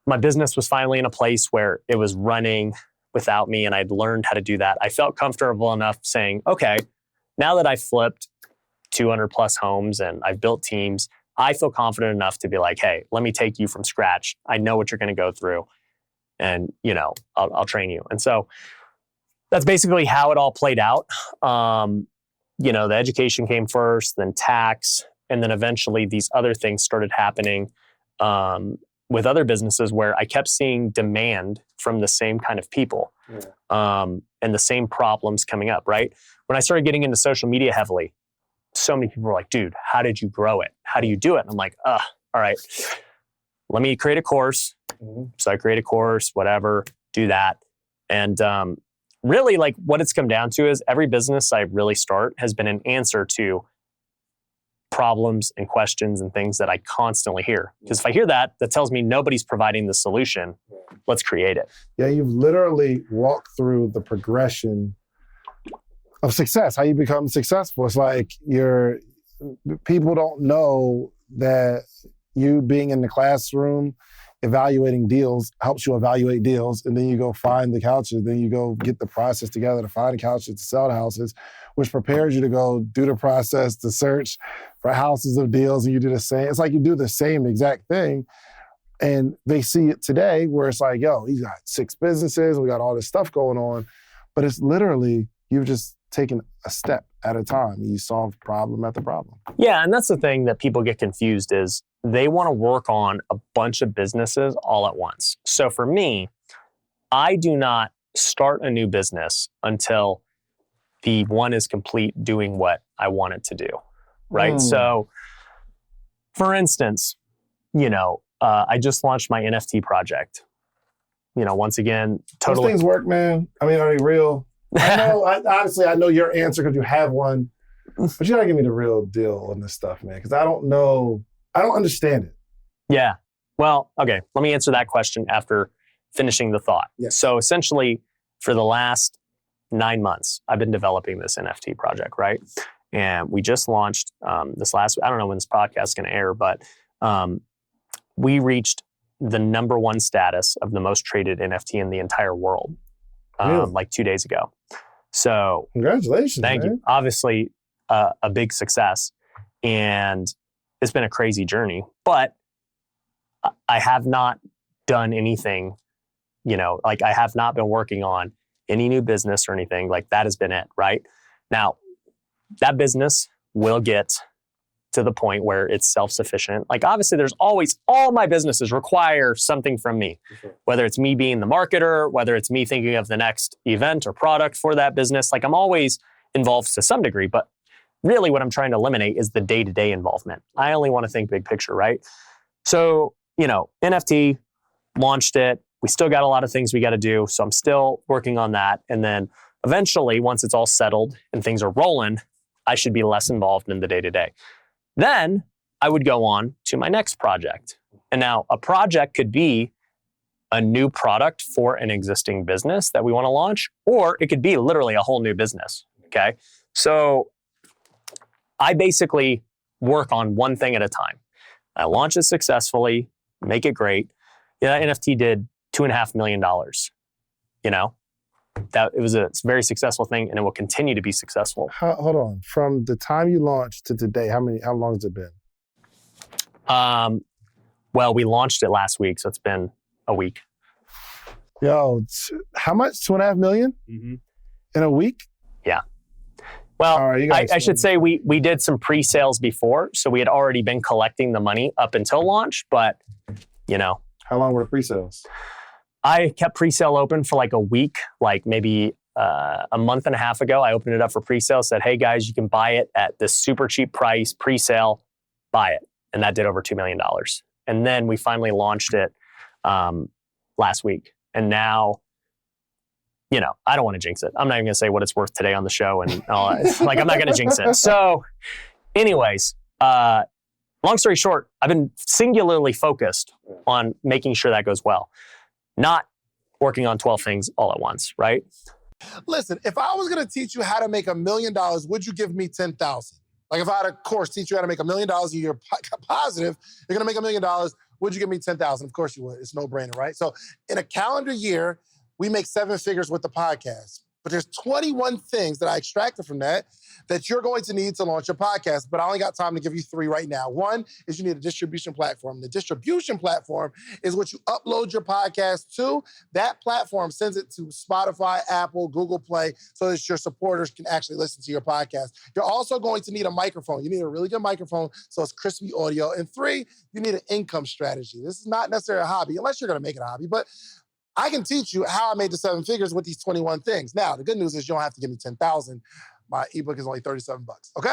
my business was finally in a place where it was running without me and I'd learned how to do that. I felt comfortable enough saying, okay, now that I've flipped 200 plus homes and I've built teams, I feel confident enough to be like, hey, let me take you from scratch. I know what you're going to go through and, I'll train you. And so that's basically how it all played out. The education came first, then tax, and then eventually these other things started happening with other businesses where I kept seeing demand from the same kind of people and the same problems coming up, right? When I started getting into social media heavily, so many people were like, dude, how did you grow it? How do you do it? And I'm like, all right, let me create a course. So I create a course, whatever, do that. And really like what it's come down to is every business I really start has been an answer to problems and questions and things that I constantly hear. Because if I hear that, that tells me nobody's providing the solution. Let's create it. Yeah, you've literally walked through the progression of success, how you become successful. It's like people don't know that you being in the classroom, evaluating deals helps you evaluate deals. And then you go find the couches, then you go get the process together to find the couches to sell the houses, which prepares you to go do the process to search for houses of deals. And you do the same. It's like you do the same exact thing. And they see it today where it's like, yo, he's got 6 businesses. We got all this stuff going on. But it's literally, you've just taken a step at a time. You solve problem after problem. Yeah, and that's the thing that people get confused is they want to work on a bunch of businesses all at once. So for me, I do not start a new business until the one is complete doing what I want it to do, right? So for instance, I just launched my NFT project. Once again, totally. Those things work, man. I mean, are they real? Honestly, I know your answer because you have one, but you gotta give me the real deal on this stuff, man, because I don't know. I don't understand it. Yeah. Well, okay. Let me answer that question after finishing the thought. Yeah. So essentially, for the last 9 months, I've been developing this NFT project, right? And we just launched this last, I don't know when this podcast is going to air, but we reached the #1 status of the most traded NFT in the entire world, Really? like 2 days ago. So congratulations. Thank you. Obviously, a big success. And it's been a crazy journey, but I have not done anything, like I have not been working on any new business or anything. Like that has been it, right? Now, that business will get to the point where it's self-sufficient. Like obviously there's always, all my businesses require something from me, whether it's me being the marketer, whether it's me thinking of the next event or product for that business. Like I'm always involved to some degree, but really what I'm trying to eliminate is the day-to-day involvement. I only want to think big picture, right? So, NFT, launched it. We still got a lot of things we got to do. So I'm still working on that. And then eventually, once it's all settled and things are rolling, I should be less involved in the day-to-day. Then I would go on to my next project. And now a project could be a new product for an existing business that we want to launch, or it could be literally a whole new business, okay? So I basically work on one thing at a time. I launch it successfully, make it great. That NFT did $2.5 million, That it was a very successful thing, and it will continue to be successful. Hold on. From the time you launched to today, how long has it been? Well, we launched it last week, so it's been a week. Yo, how much? 2.5 million in a week? Yeah. Well, right, I should say we did some pre-sales before, so we had already been collecting the money up until launch, but How long were the pre-sales? I kept pre-sale open for like a week, like maybe a month and a half ago. I opened it up for pre-sale, said, hey guys, you can buy it at this super cheap price, pre-sale, buy it. And that did over $2 million. And then we finally launched it last week. And now, I don't want to jinx it. I'm not even going to say what it's worth today on the show. And like, I'm not going to jinx it. So anyways, long story short, I've been singularly focused on making sure that goes well. Not working on 12 things all at once, right? Listen, if I was going to teach you how to make $1 million, would you give me 10,000? Like if I had a course teach you how to make $1 million a year positive, you're going to make $1 million, would you give me 10,000? Of course you would. It's no brainer, right? So in a calendar year, we make 7 figures with the podcast. But there's 21 things that I extracted from that you're going to need to launch your podcast. But I only got time to give you 3 right now. One is you need a distribution platform. The distribution platform is what you upload your podcast to. That platform sends it to Spotify, Apple, Google Play, so that your supporters can actually listen to your podcast. You're also going to need a microphone. You need a really good microphone so it's crispy audio. And 3, you need an income strategy. This is not necessarily a hobby, unless you're going to make it a hobby. But I can teach you how I made the 7 figures with these 21 things. Now, the good news is you don't have to give me 10,000. My ebook is only $37, okay?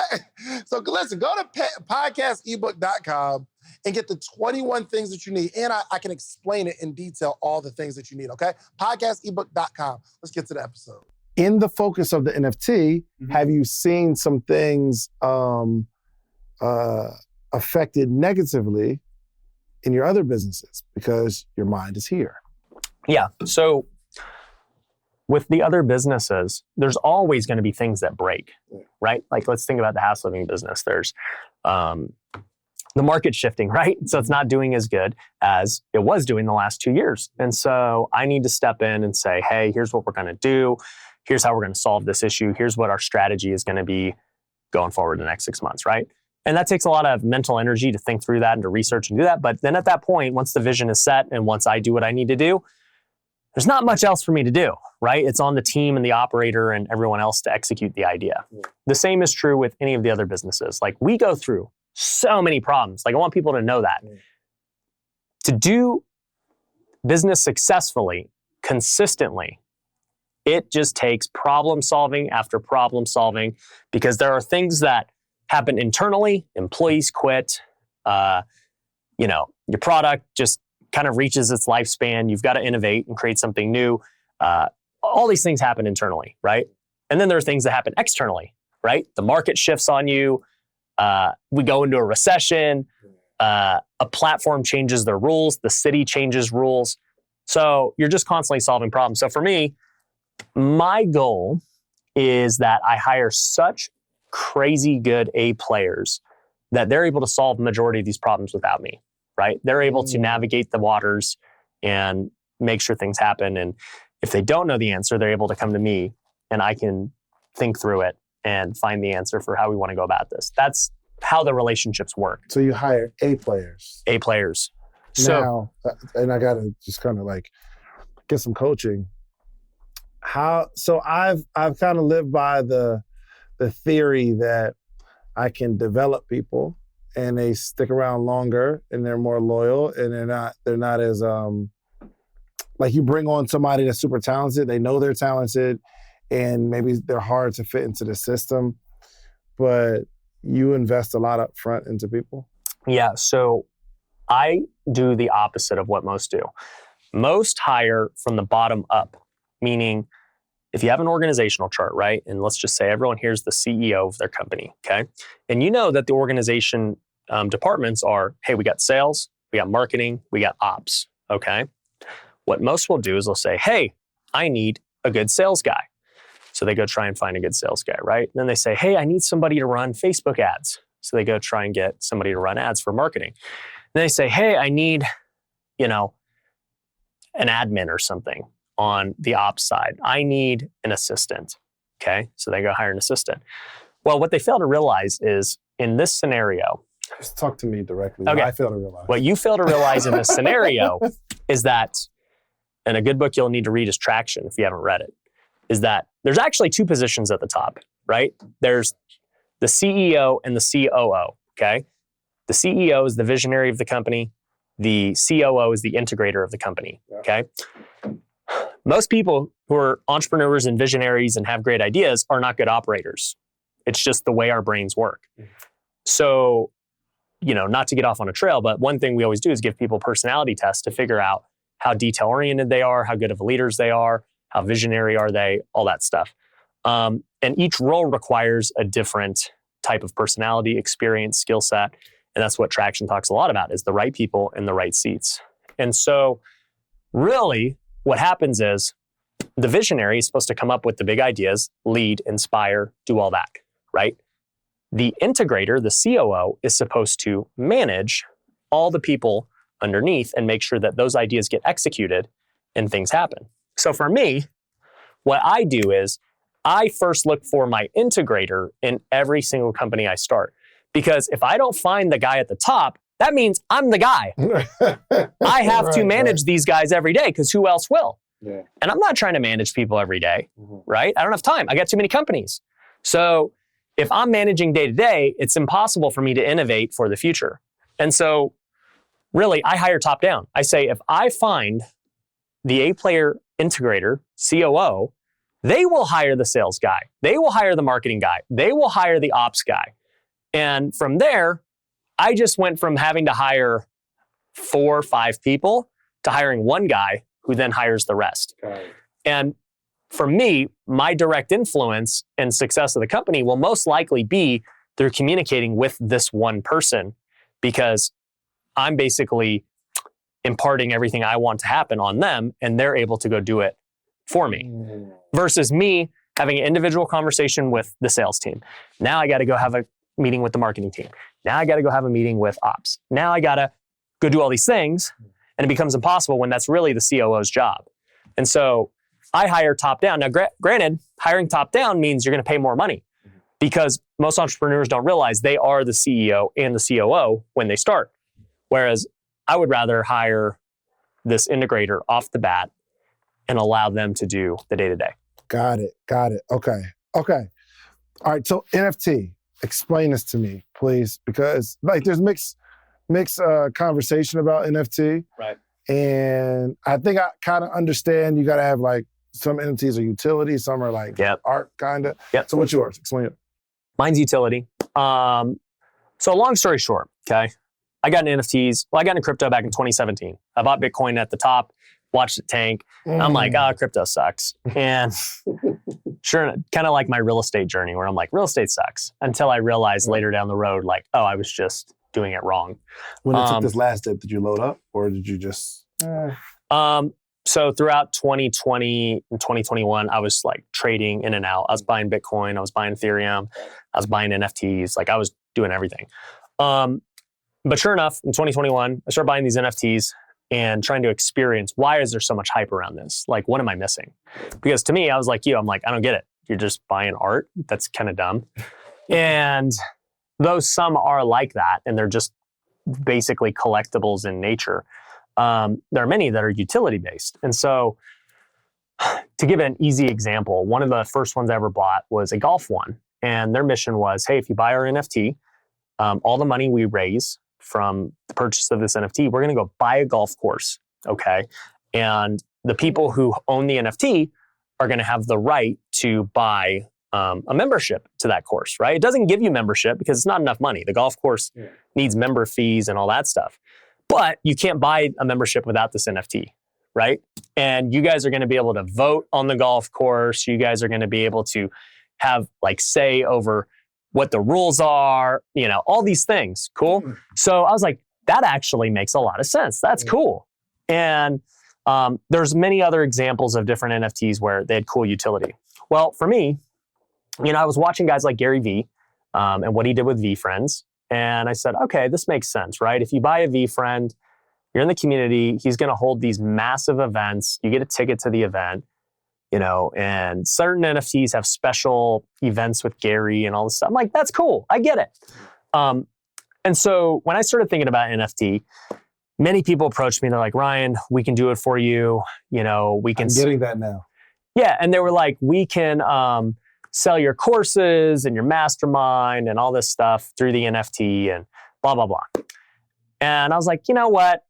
So listen, go to podcastebook.com and get the 21 things that you need. And I can explain it in detail, all the things that you need, okay? Podcastebook.com. Let's get to the episode. In the focus of the NFT, have you seen some things affected negatively in your other businesses because your mind is here? Yeah. So with the other businesses, there's always going to be things that break, right? Like let's think about the house living business. There's the market shifting, right? So it's not doing as good as it was doing the last 2 years. And so I need to step in and say, hey, here's what we're going to do. Here's how we're going to solve this issue. Here's what our strategy is going to be going forward in the next 6 months, right? And that takes a lot of mental energy to think through that and to research and do that. But then at that point, once the vision is set and once I do what I need to do, there's not much else for me to do, right? It's on the team and the operator and everyone else to execute the idea. The same is true with any of the other businesses. Like we go through so many problems. Like I want people to know that. To do business successfully, consistently, it just takes problem solving after problem solving because there are things that happen internally. Employees quit. Your product just kind of reaches its lifespan. You've got to innovate and create something new. All these things happen internally, right? And then there are things that happen externally, right? The market shifts on you. We go into a recession. A platform changes their rules. The city changes rules. So you're just constantly solving problems. So for me, my goal is that I hire such crazy good A players that they're able to solve the majority of these problems without me. Right? They're able to navigate the waters and make sure things happen. And if they don't know the answer, they're able to come to me and I can think through it and find the answer for how we want to go about this. That's how the relationships work. So you hire A players. A players. So, now, and I got to just kind of like get some coaching. So I've kind of lived by the theory that I can develop people and they stick around longer and they're more loyal and they're not as like you bring on somebody that's super talented, they know they're talented and maybe they're hard to fit into the system, but you invest a lot up front into people. yeah, so I do the opposite of what most do. Most hire from the bottom up, meaning if you have an organizational chart, right? And let's just say everyone here's the CEO of their company, okay? And you know that the organization departments are, hey, we got sales, we got marketing, we got ops, okay? What most will do is they'll say, hey, I need a good sales guy. So they go try and find a good sales guy, right? And then they say, hey, I need somebody to run Facebook ads. So they go try and get somebody to run ads for marketing. And they say, hey, I need, an admin or something on the ops side. I need an assistant, okay? So they go hire an assistant. Well, what they fail to realize is in this scenario, just talk to me directly. Okay. I fail to realize. What you fail to realize in this scenario is that, and a good book you'll need to read is Traction if you haven't read it, is that there's actually two positions at the top, right? There's the CEO and the COO, okay? The CEO is the visionary of the company. The COO is the integrator of the company, okay? Most people who are entrepreneurs and visionaries and have great ideas are not good operators. It's just the way our brains work. So, not to get off on a trail, but one thing we always do is give people personality tests to figure out how detail-oriented they are, how good of leaders they are, how visionary are they, all that stuff. And each role requires a different type of personality, experience, skill set. And that's what Traction talks a lot about, is the right people in the right seats. And so really what happens is the visionary is supposed to come up with the big ideas, lead, inspire, do all that, right? The integrator, the COO, is supposed to manage all the people underneath and make sure that those ideas get executed and things happen. So for me, what I do is I first look for my integrator in every single company I start. Because if I don't find the guy at the top, that means I'm the guy. I have to manage these guys every day because who else will? Yeah. And I'm not trying to manage people every day, right? I don't have time. I got too many companies. So if I'm managing day to day, it's impossible for me to innovate for the future. And so really, I hire top down. I say, if I find the A-player integrator, COO, they will hire the sales guy. They will hire the marketing guy. They will hire the ops guy. And from there, I just went from having to hire 4 or 5 people to hiring one guy who then hires the rest. Okay. And for me, my direct influence and success of the company will most likely be through communicating with this one person, because I'm basically imparting everything I want to happen on them and they're able to go do it for me. Versus me having an individual conversation with the sales team. Now I got to go have a meeting with the marketing team. Now I got to go have a meeting with ops. Now I got to go do all these things, and it becomes impossible when that's really the COO's job. And so I hire top down. Now, granted, hiring top down means you're going to pay more money, because most entrepreneurs don't realize they are the CEO and the COO when they start. Whereas I would rather hire this integrator off the bat and allow them to do the day-to-day. Got it. Okay. All right, so NFT. Explain this to me, please, because there's mixed conversation about NFT. Right. And I think I kind of understand you got to have some NFTs are utility, some are art kind of. Yep. So what's yours? Explain it. Mine's utility. So long story short, okay, I got into NFTs. Well, I got into crypto back in 2017. I bought Bitcoin at the top, watched it tank. I'm like, crypto sucks. And sure, kind of like my real estate journey where I'm like, real estate sucks. Until I realized later down the road, I was just doing it wrong. When it took this last dip, did you load up or did you just... So throughout 2020 and 2021, I was trading in and out. I was buying Bitcoin, I was buying Ethereum, I was buying NFTs, I was doing everything. But sure enough, in 2021, I started buying these NFTs and trying to experience, why is there so much hype around this? What am I missing? Because to me, I was like you, I'm like, I don't get it. You're just buying art? That's kind of dumb. And though some are like that, and they're just basically collectibles in nature, there are many that are utility based. And so to give an easy example, one of the first ones I ever bought was a golf one. And their mission was, hey, if you buy our NFT, all the money we raise from the purchase of this NFT, we're going to go buy a golf course. Okay. And the people who own the NFT are going to have the right to buy a membership to that course, right? It doesn't give you membership because it's not enough money. The golf course needs member fees and all that stuff. But you can't buy a membership without this NFT, right? And you guys are going to be able to vote on the golf course. You guys are going to be able to have like say over what the rules are, you know, all these things. Cool. So I was like, that actually makes a lot of sense. That's cool. And there's many other examples of different NFTs where they had cool utility. Well, for me, you know, I was watching guys like Gary Vee and what he did with VeeFriends. And I said, okay, this makes sense, right? If you buy a VeeFriend, you're in the community, he's going to hold these massive events. You get a ticket to the event, you know, and certain NFTs have special events with Gary and all this stuff. I'm like, that's cool. I get it. And so when I started thinking about NFT, many people approached me. They're like, Ryan, we can do it for you. You know, we can. I'm getting that now. Yeah. And they were like, we can sell your courses and your mastermind and all this stuff through the NFT and blah, blah, blah. And I was like, you know what?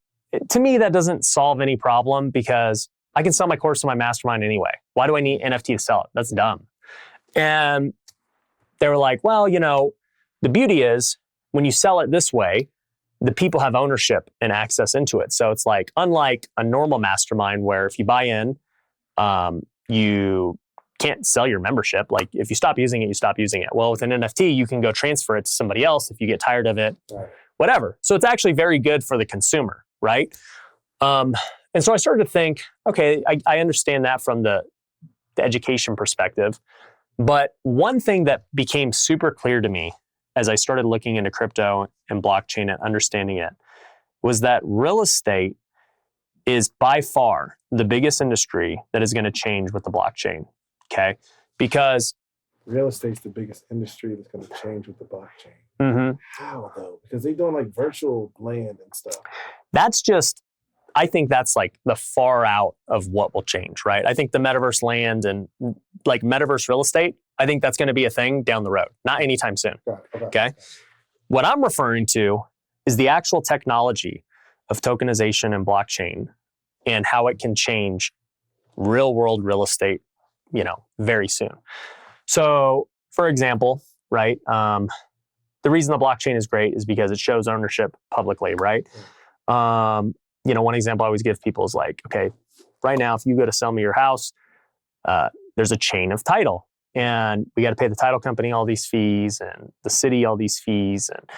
To me, that doesn't solve any problem because I can sell my course and my mastermind anyway. Why do I need NFT to sell it? That's dumb. And they were like, well, you know, the beauty is when you sell it this way, the people have ownership and access into it. So it's like, unlike a normal mastermind where if you buy in, you can't sell your membership. Like if you stop using it, you stop using it. Well, with an NFT, you can go transfer it to somebody else if you get tired of it, whatever. So it's actually very good for the consumer, right? And so I started to think, okay, I understand that from the education perspective. But one thing that became super clear to me as I started looking into crypto and blockchain and understanding it was that real estate is by far the biggest industry that is going to change with the blockchain. Okay. Because real estate's the biggest industry that's going to change with the blockchain. Mm-hmm. How though? Because they're doing like virtual land and stuff. That's just, I think that's like the far out of what will change, right? I think the metaverse land and like metaverse real estate, I think that's going to be a thing down the road, not anytime soon. Okay. What I'm referring to is the actual technology of tokenization and blockchain and how it can change real world real estate, you know, very soon. So for example, right, the reason the blockchain is great is because it shows ownership publicly, right? You know, one example I always give people is like, okay, right now, if you go to sell me your house, there's a chain of title and we got to pay the title company all these fees and the city all these fees. And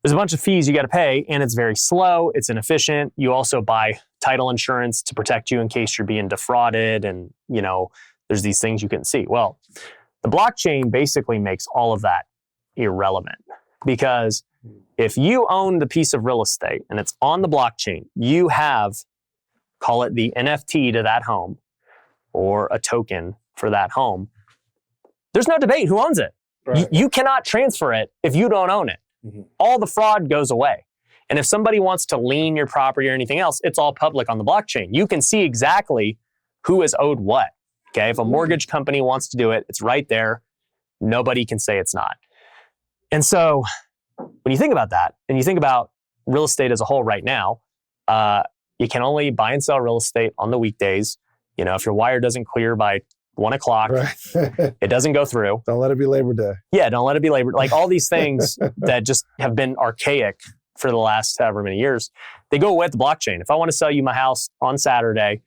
there's a bunch of fees you got to pay and it's very slow. It's inefficient. You also buy title insurance to protect you in case you're being defrauded. And, you know, there's these things you can see. Well, the blockchain basically makes all of that irrelevant because if you own the piece of real estate and it's on the blockchain, you have, call it the NFT to that home or a token for that home. There's no debate who owns it. Right. You cannot transfer it if you don't own it. Mm-hmm. All the fraud goes away. And if somebody wants to lien your property or anything else, it's all public on the blockchain. You can see exactly who is owed what. Okay, if a mortgage company wants to do it, it's right there. Nobody can say it's not. And so when you think about that, and you think about real estate as a whole right now, you can only buy and sell real estate on the weekdays. You know, if your wire doesn't clear by 1 o'clock, right. It doesn't go through. Don't let it be Labor Day. Yeah, don't let it be Labor Day. Like all these things that just have been archaic for the last however many years, they go away at the blockchain. If I want to sell you my house on Saturday,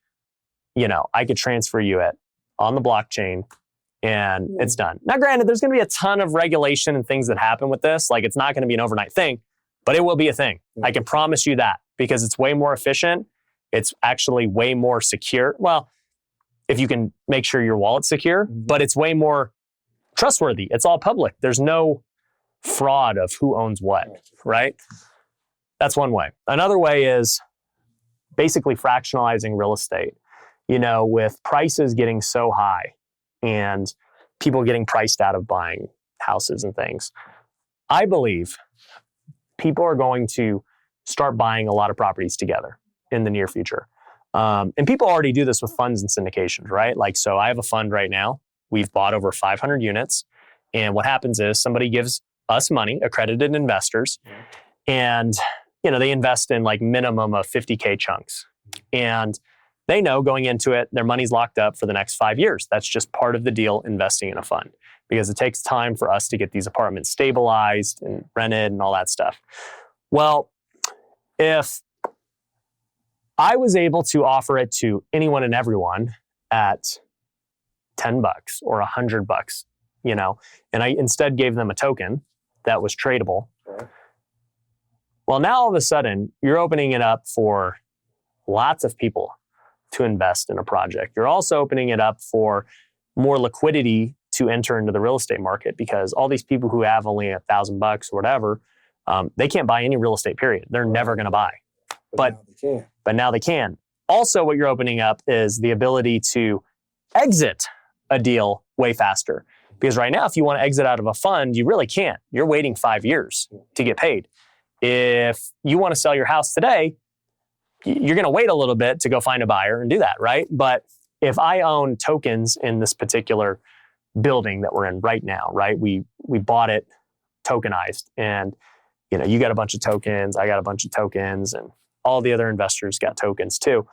you know, I could transfer you it on the blockchain and it's done. Now, granted, there's going to be a ton of regulation and things that happen with this. Like it's not going to be an overnight thing, but it will be a thing. I can promise you that because it's way more efficient. It's actually way more secure. Well, if you can make sure your wallet's secure, but it's way more trustworthy. It's all public. There's no fraud of who owns what, right? That's one way. Another way is basically fractionalizing real estate. You know, with prices getting so high and people getting priced out of buying houses and things, I believe people are going to start buying a lot of properties together in the near future. And people already do this with funds and syndications, right? Like, so I have a fund right now. We've bought over 500 units. And what happens is somebody gives us money, accredited investors, and they invest in like minimum of 50K chunks. And they know going into it, their money's locked up for the next 5 years. That's just part of the deal investing in a fund, because it takes time for us to get these apartments stabilized and rented and all that stuff. Well, if I was able to offer it to anyone and everyone at $10 or $100, and I instead gave them a token that was tradable. Right. Well, now all of a sudden, you're opening it up for lots of people to invest in a project. You're also opening it up for more liquidity to enter into the real estate market, because all these people who have only $1,000 or whatever, they can't buy any real estate, period. They're never going to buy. But now they can. Also, what you're opening up is the ability to exit a deal way faster. Because right now, if you want to exit out of a fund, you really can't. You're waiting 5 years to get paid. If you want to sell your house today, you're going to wait a little bit to go find a buyer and do that, right? But if I own tokens in this particular building that we're in right now, right? We bought it tokenized, and you got a bunch of tokens, I got a bunch of tokens, and all the other investors got tokens too.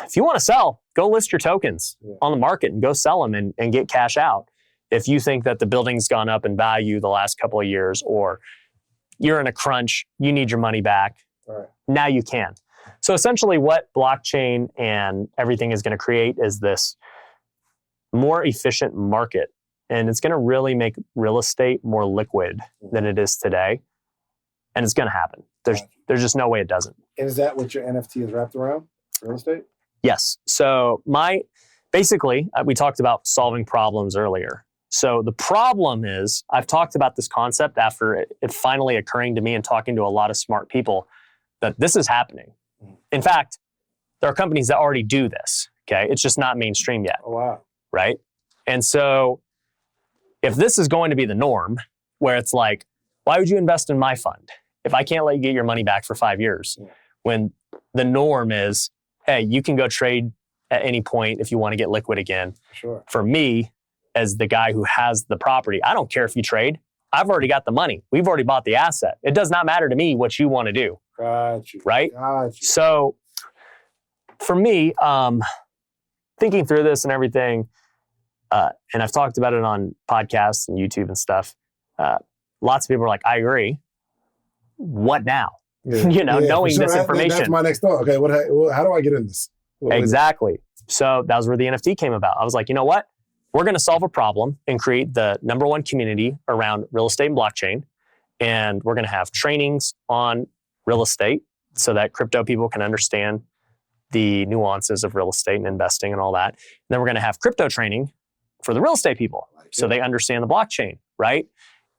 If you want to sell, go list your tokens on the market and go sell them and get cash out. If you think that the building's gone up in value the last couple of years, or you're in a crunch, you need your money back, now you can. So essentially what blockchain and everything is going to create is this more efficient market. And it's going to really make real estate more liquid than it is today. And it's going to happen. There's just no way it doesn't. And is that what your NFT is wrapped around? Real estate? Yes. So basically, we talked about solving problems earlier. So the problem is, I've talked about this concept after it finally occurring to me and talking to a lot of smart people, that this is happening. In fact, there are companies that already do this. Okay. It's just not mainstream yet. Oh, wow. Right. And so if this is going to be the norm, where it's like, why would you invest in my fund if I can't let you get your money back for 5 years? When the norm is, hey, you can go trade at any point if you want to get liquid again. Sure. For me, as the guy who has the property, I don't care if you trade. I've already got the money. We've already bought the asset. It does not matter to me what you want to do. Got you. Right? Got you. So for me, thinking through this and everything, and I've talked about it on podcasts and YouTube and stuff, lots of people are like, I agree. What now? Yeah. Knowing this information. That's my next thought. Okay, how do I get in this? Exactly. So that was where the NFT came about. I was like, you know what? We're going to solve a problem and create the #1 community around real estate and blockchain. And we're going to have trainings on real estate so that crypto people can understand the nuances of real estate and investing and all that. And then we're going to have crypto training for the real estate people so they understand the blockchain, right?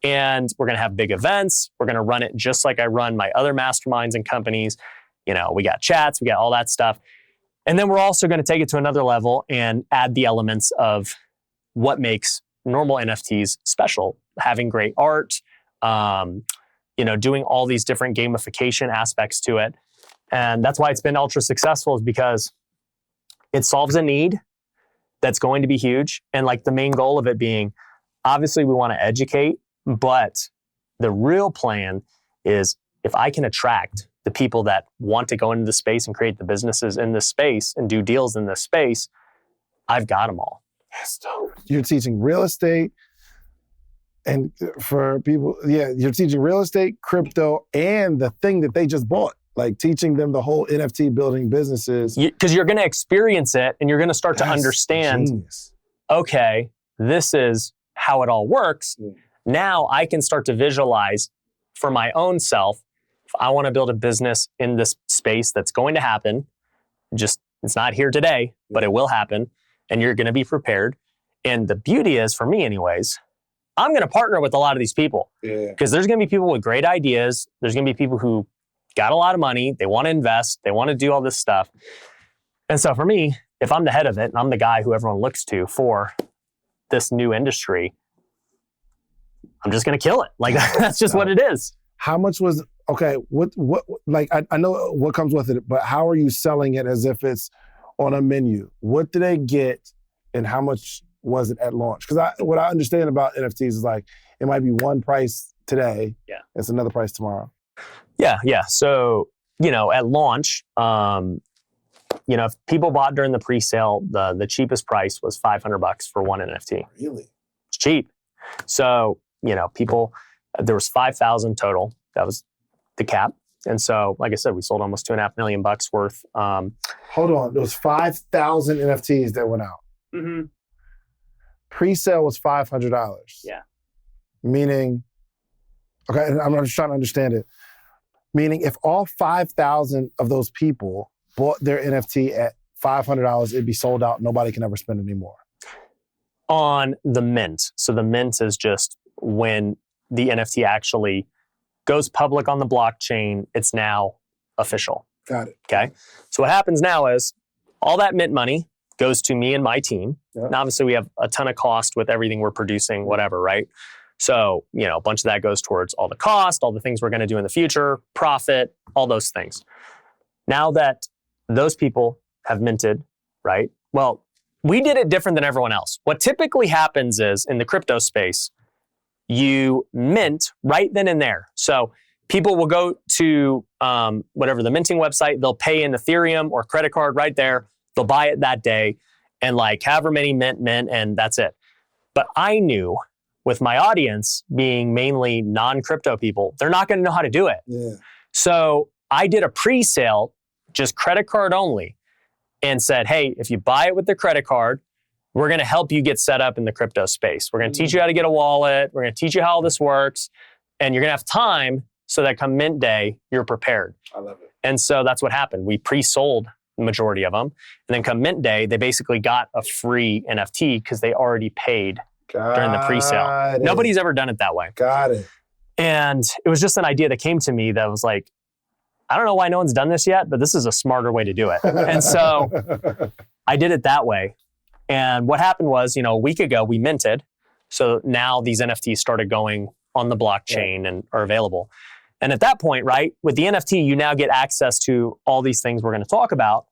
And we're going to have big events. We're going to run it just like I run my other masterminds and companies. We got chats, we got all that stuff. And then we're also going to take it to another level and add the elements of what makes normal NFTs special. Having great art, doing all these different gamification aspects to it. And that's why it's been ultra successful, is because it solves a need that's going to be huge. And like the main goal of it being, obviously we want to educate, but the real plan is, if I can attract the people that want to go into the space and create the businesses in this space and do deals in this space, I've got them all. That's dope. You're teaching real estate, and for people, you're teaching real estate, crypto, and the thing that they just bought. Like teaching them the whole NFT building businesses. Because you're going to experience it and you're going to start to understand, okay, this is how it all works. Yeah. Now I can start to visualize for my own self, if I want to build a business in this space that's going to happen, it's not here today, but it will happen, and you're going to be prepared. And the beauty is, for me anyways, I'm going to partner with a lot of these people. Because there's going to be people with great ideas. There's going to be people who got a lot of money. They want to invest. They want to do all this stuff. And so for me, if I'm the head of it and I'm the guy who everyone looks to for this new industry, I'm just going to kill it. Like, that's just what it is. How much was okay, what like I know what comes with it, but how are you selling it as if it's on a menu? What do they get and how much was it at launch? Because what I understand about NFTs is like it might be one price today, it's another price tomorrow. Yeah. So, at launch, if people bought during the pre-sale, the cheapest price was $500 for one NFT. Really? It's cheap. So, there was 5,000 total. That was the cap. And so, like I said, we sold almost $2.5 million worth. Hold on. There was 5,000 NFTs that went out. Mm-hmm. Pre-sale was $500. Yeah. Meaning, okay, and I'm just trying to understand it. Meaning if all 5,000 of those people bought their NFT at $500, it'd be sold out. Nobody can ever spend anymore. On the mint. So the mint is just when the NFT actually goes public on the blockchain, it's now official. Got it. Okay. So what happens now is all that mint money goes to me and my team. Yep. And obviously we have a ton of cost with everything we're producing, whatever, right? So, a bunch of that goes towards all the cost, all the things we're going to do in the future, profit, all those things. Now that those people have minted, right? Well, we did it different than everyone else. What typically happens is in the crypto space, you mint right then and there. So people will go to whatever the minting website, they'll pay in Ethereum or credit card right there. They'll buy it that day and like however many mint, and that's it. But I knew with my audience being mainly non-crypto people, they're not going to know how to do it. Yeah. So I did a pre-sale, just credit card only, and said, hey, if you buy it with the credit card, we're going to help you get set up in the crypto space. We're going to teach you how to get a wallet. We're going to teach you how all this works. And you're going to have time so that come mint day, you're prepared. I love it. And so that's what happened. We pre-sold the majority of them. And then come mint day, they basically got a free NFT because they already paid during the pre-sale. Nobody's ever done it that way. Got it. And it was just an idea that came to me that was like, I don't know why no one's done this yet, but this is a smarter way to do it. And so I did it that way. And what happened was, a week ago we minted. So now these NFTs started going on the blockchain and are available. And at that point, right, with the NFT, you now get access to all these things we're going to talk about.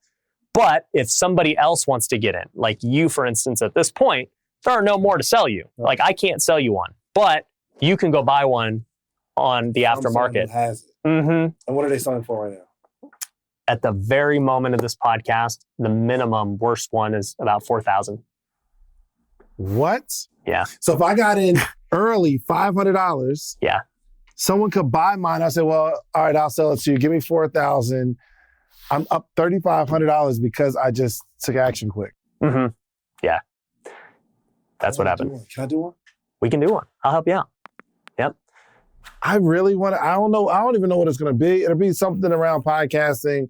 But if somebody else wants to get in, like you, for instance, at this point, there are no more to sell you. Like I can't sell you one, but you can go buy one on the aftermarket. Has it. Mm-hmm. And what are they selling for right now? At the very moment of this podcast, the minimum worst one is about $4,000. What? Yeah. So if I got in early, $500. Yeah. Someone could buy mine. I say, well, all right, I'll sell it to you. Give me $4,000. I'm up $3,500 because I just took action quick. Mm-hmm. Yeah. That's what happened. Can I do one? We can do one. I'll help you out. Yep. I really want to, I don't know. I don't even know what it's going to be. It'll be something around podcasting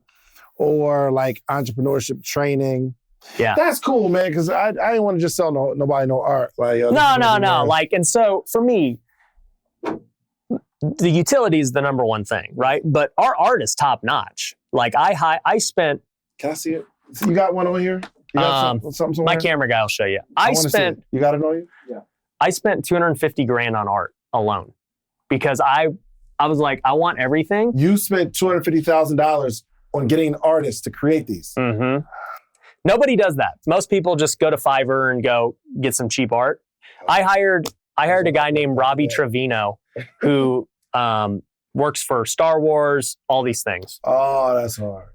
or like entrepreneurship training. Yeah. That's cool, man, because I didn't want to just sell nobody no art. Like, no. Like, and so for me, the utility is the number one thing, right? But our art is top notch. Like I spent. Can I see it? You got one on here? You got something somewhere? My camera guy will show you. I spent. You got it on you? Yeah. I spent $250,000 on art alone because I was like, I want everything. You spent $250,000 on getting an artist to create these. Mm-hmm. Nobody does that. Most people just go to Fiverr and go get some cheap art. I hired a guy named Robbie Trevino who works for Star Wars, all these things. Oh, that's hard.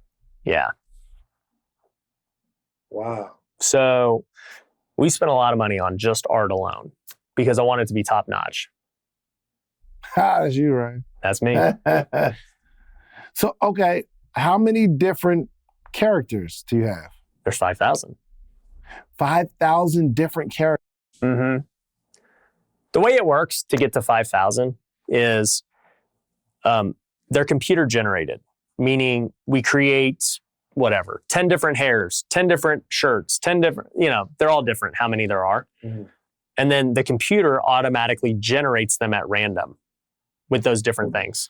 Yeah. Wow. So we spent a lot of money on just art alone because I wanted it to be top notch. That's you, right? That's me. So, okay, how many different characters do you have? There's 5,000. 5,000 different characters. Mm-hmm. The way it works to get to 5,000 is they're computer generated, meaning we create 10 different hairs, 10 different shirts, 10 different, they're all different, how many there are. Mm-hmm. And then the computer automatically generates them at random with those different things.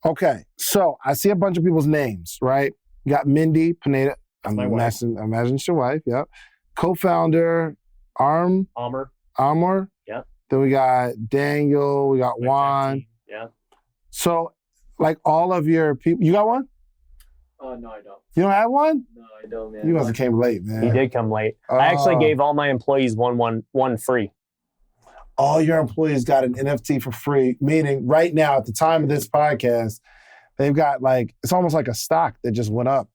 Okay, so I see a bunch of people's names, right? You got Mindy, Pineda. I'm imagining it's your wife, yep. Co-founder, Amr. Yep. Then we got Daniel, we got Juan. Yeah. So like all of your people, you got one? No, I don't. You don't have one? No, I don't, man. You must have came late, man. He did come late. I actually gave all my employees one free. All your employees got an NFT for free, meaning right now at the time of this podcast, they've got like, it's almost like a stock that just went up.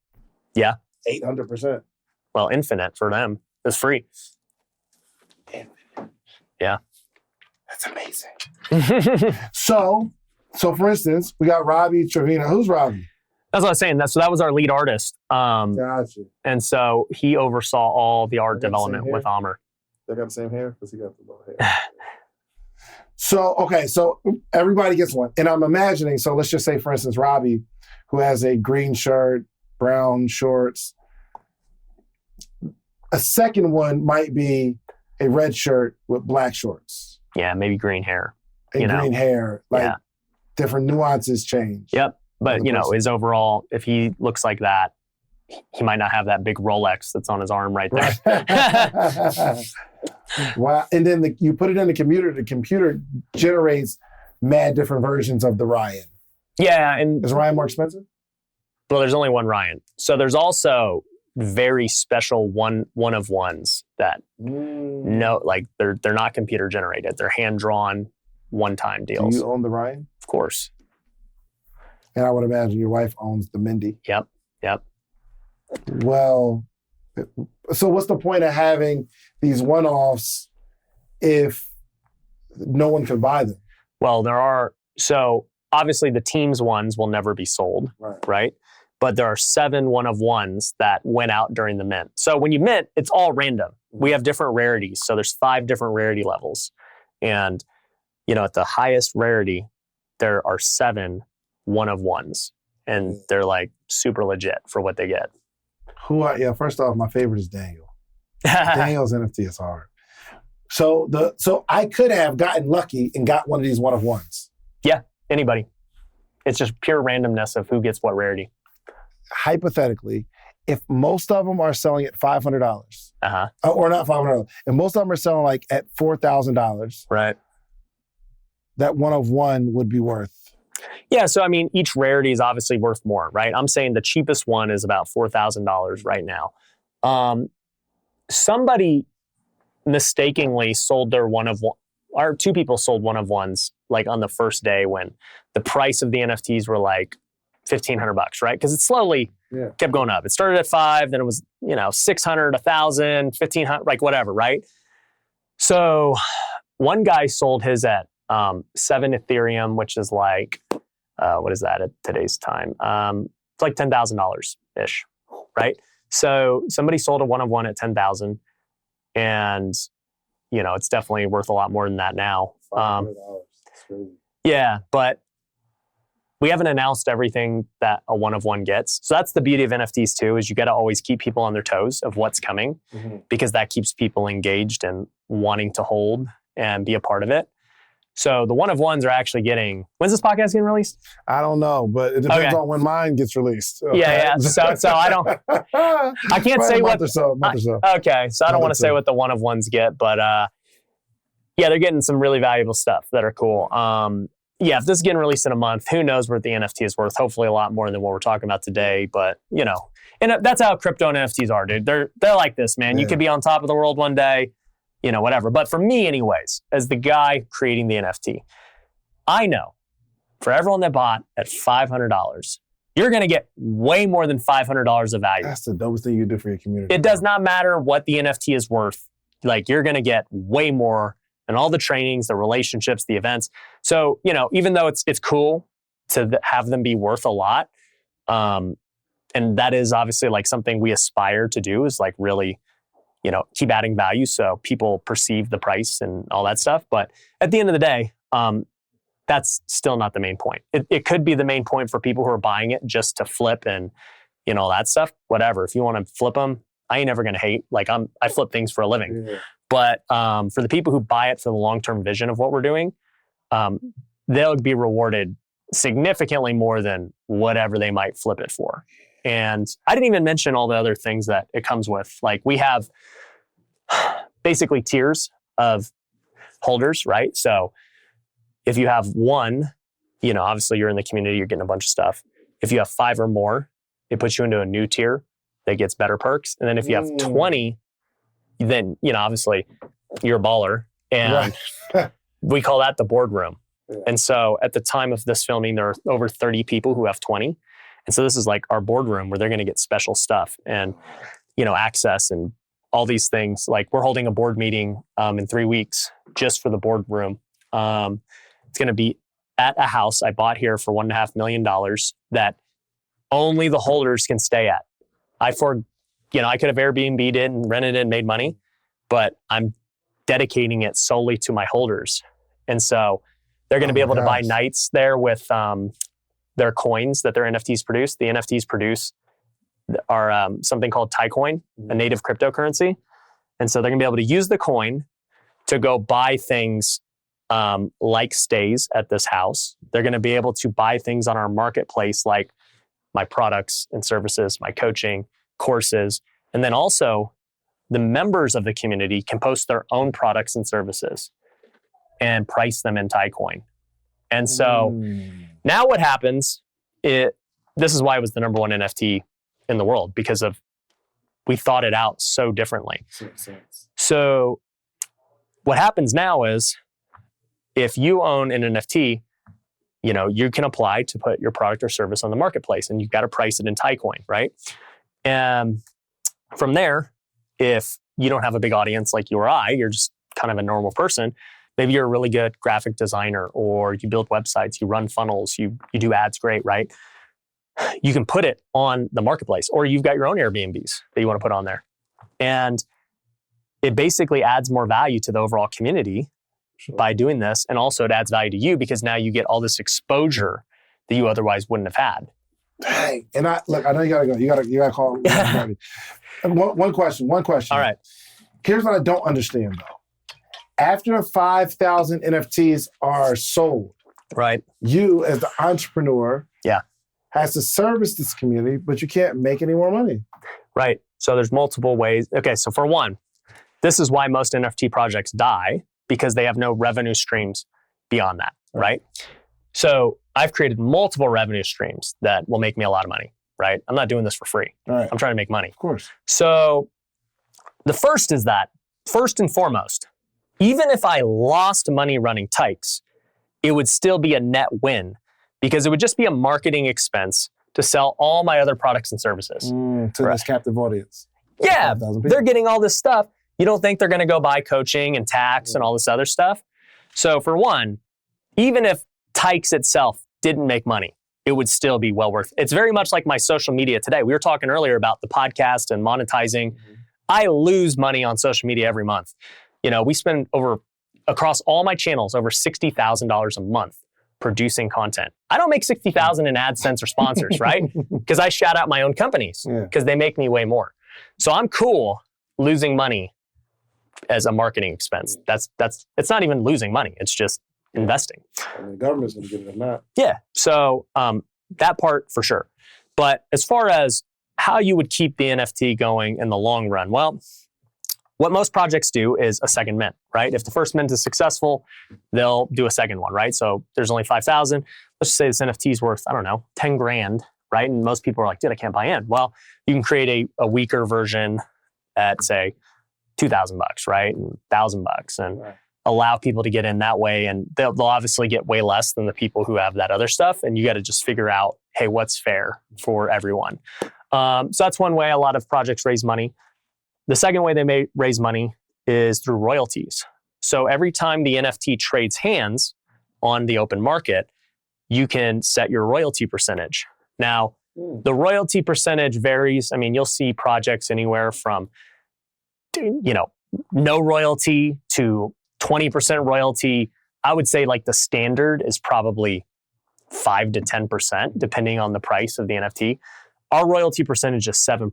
Yeah. 800%. Well, infinite for them. It's free. Yeah. That's amazing. So for instance, we got Robbie Trevino. Who's Robbie? That's what I was saying. That was our lead artist. Gotcha. And so he oversaw all the art They got the development same with hair? Amr. They got the same hair? Because he got the low hair. So everybody gets one. And I'm imagining, so let's just say, for instance, Robbie, who has a green shirt, brown shorts. A second one might be a red shirt with black shorts. Yeah, maybe green hair. And green hair. Like Yeah. different nuances change. Yep. But, Other person. his overall, if he looks like that, he might not have that big Rolex that's on his arm right there. Wow. And then you put it in the computer generates mad different versions of the Ryan. Yeah. And Is Ryan more expensive? well, there's only one Ryan. So there's also very special one of ones that no, like they're not computer generated. They're hand drawn one-time Do deals. you own the Ryan? Of course. And I would imagine your wife owns the Mindy. Yep. Well, so what's the point of having these one-offs if no one can buy them? Well, so obviously the team's ones will never be sold, right? But there are 7 one-of-ones that went out during the mint. So when you mint, it's all random. We have different rarities. So there's 5 different rarity levels. And, at the highest rarity, there are 7 one-of-ones. And they're like super legit for what they get. First off, my favorite is Daniel. Daniel's NFT is hard. So I could have gotten lucky and got one of these one-of-ones. Yeah, anybody. It's just pure randomness of who gets what rarity. Hypothetically, if most of them are selling at $500, or not $500, if most of them are selling like at $4,000, right? That one-of-one would be worth. Yeah, so I mean, each rarity is obviously worth more, right? I'm saying the cheapest one is about $4,000 right now. Somebody mistakenly sold their one-of-one, or 2 people sold one-of-ones like on the first day when the price of the NFTs were like $1,500, right? Because it slowly kept going up. It started at 5, then it was, 600, 1,000, 1,500, like whatever, right? So one guy sold his at 7 Ethereum, which is like, what is that at today's time? It's like $10,000-ish, right? So somebody sold a one-of-one at 10,000, and it's definitely worth a lot more than that now. $500. That's crazy. Yeah, but we haven't announced everything that a one-of-one gets. So that's the beauty of NFTs too, is you got to always keep people on their toes of what's coming, because that keeps people engaged and wanting to hold and be a part of it. So the one-of-ones are actually getting, when's this podcast getting released? I don't know, but it depends on when mine gets released. Okay. Yeah. So I don't, I can't say what. Okay. So I don't want to say what the one-of-ones get, but they're getting some really valuable stuff that are cool. If this is getting released in a month, who knows what the NFT is worth? Hopefully a lot more than what we're talking about today, but and that's how crypto and NFTs are, dude. They're like this, man. You could be on top of the world one day, whatever. But for me anyways, as the guy creating the NFT, I know for everyone that bought at $500, you're going to get way more than $500 of value. That's the dopest thing you do for your community. It does not matter what the NFT is worth. Like, you're going to get way more and all the trainings, the relationships, the events. So, even though it's cool to have them be worth a lot, and that is obviously like something we aspire to do, is like really, keep adding value so people perceive the price and all that stuff. But at the end of the day, that's still not the main point. It could be the main point for people who are buying it just to flip and, all that stuff, whatever. If you want to flip them, I ain't never going to hate. Like, I flip things for a living. Yeah. But for the people who buy it for the long-term vision of what we're doing, they'll be rewarded significantly more than whatever they might flip it for. And I didn't even mention all the other things that it comes with. Like, we have basically tiers of holders, right? So if you have 1, obviously you're in the community, you're getting a bunch of stuff. If you have 5 or more, it puts you into a new tier that gets better perks. And then if you have 20, then, obviously you're a baller. And we call that the boardroom. Yeah. And so at the time of this filming, there are over 30 people who have 20. And so this is like our boardroom where they're going to get special stuff and, access and all these things. Like we're holding a board meeting in 3 weeks just for the boardroom. It's going to be at a house I bought here for $1.5 million that only the holders can stay at. I could have Airbnb'd it and rented it and made money, but I'm dedicating it solely to my holders. And so they're going to be able to buy nights there with their coins that their NFTs produce. The NFTs produce are something called Tycoin, a native cryptocurrency. And so they're going to be able to use the coin to go buy things like stays at this house. They're going to be able to buy things on our marketplace like my products and services, my coaching, courses. And then also the members of the community can post their own products and services and price them in Tycoin. And so now what happens, this is why it was the number 1 NFT in the world, because we thought it out so differently. So what happens now is if you own an NFT, you can apply to put your product or service on the marketplace and you've got to price it in Tycoin, right? And from there, if you don't have a big audience like you or I, you're just kind of a normal person, maybe you're a really good graphic designer or you build websites, you run funnels, you do ads great, right? You can put it on the marketplace or you've got your own Airbnbs that you want to put on there. And it basically adds more value to the overall community by doing this. And also it adds value to you because now you get all this exposure that you otherwise wouldn't have had. Dang. And I know you gotta go. You gotta call. One question. All right. Here's what I don't understand though. After 5,000 NFTs are sold, right? You as the entrepreneur, has to service this community, but you can't make any more money. Right. So there's multiple ways. Okay. So for one, this is why most NFT projects die because they have no revenue streams beyond that. Right. So I've created multiple revenue streams that will make me a lot of money. Right. I'm not doing this for free. Right. I'm trying to make money. Of course. So the first is that first and foremost, even if I lost money running Tykes, it would still be a net win because it would just be a marketing expense to sell all my other products and services. To this captive audience. Yeah, they're getting all this stuff. You don't think they're going to go buy coaching and tax and all this other stuff? So for one, even if Tykes itself didn't make money, it would still be well worth it. It's very much like my social media today. We were talking earlier about the podcast and monetizing. I lose money on social media every month. We spend across all my channels, over $60,000 a month producing content. I don't make $60,000 in AdSense or sponsors, right? Because I shout out my own companies because they make me way more. So I'm cool losing money as a marketing expense. It's not even losing money. It's just investing. And the government's going to get it or not. Yeah. So that part for sure. But as far as how you would keep the NFT going in the long run, well, what most projects do is a second mint, right? If the first mint is successful, they'll do a second one, right? So there's only 5,000. Let's just say this NFT is worth, 10 grand, right? And most people are like, dude, I can't buy in. Well, you can create a weaker version at say $2,000, right? And $1,000 and allow people to get in that way. And they'll obviously get way less than the people who have that other stuff. And you got to just figure out, hey, what's fair for everyone? So that's one way a lot of projects raise money. The second way they may raise money is through royalties. So every time the NFT trades hands on the open market, you can set your royalty percentage. Now, the royalty percentage varies. I mean, you'll see projects anywhere from, no royalty to 20% royalty. I would say like the standard is probably 5 to 10%, depending on the price of the NFT. Our royalty percentage is 7%,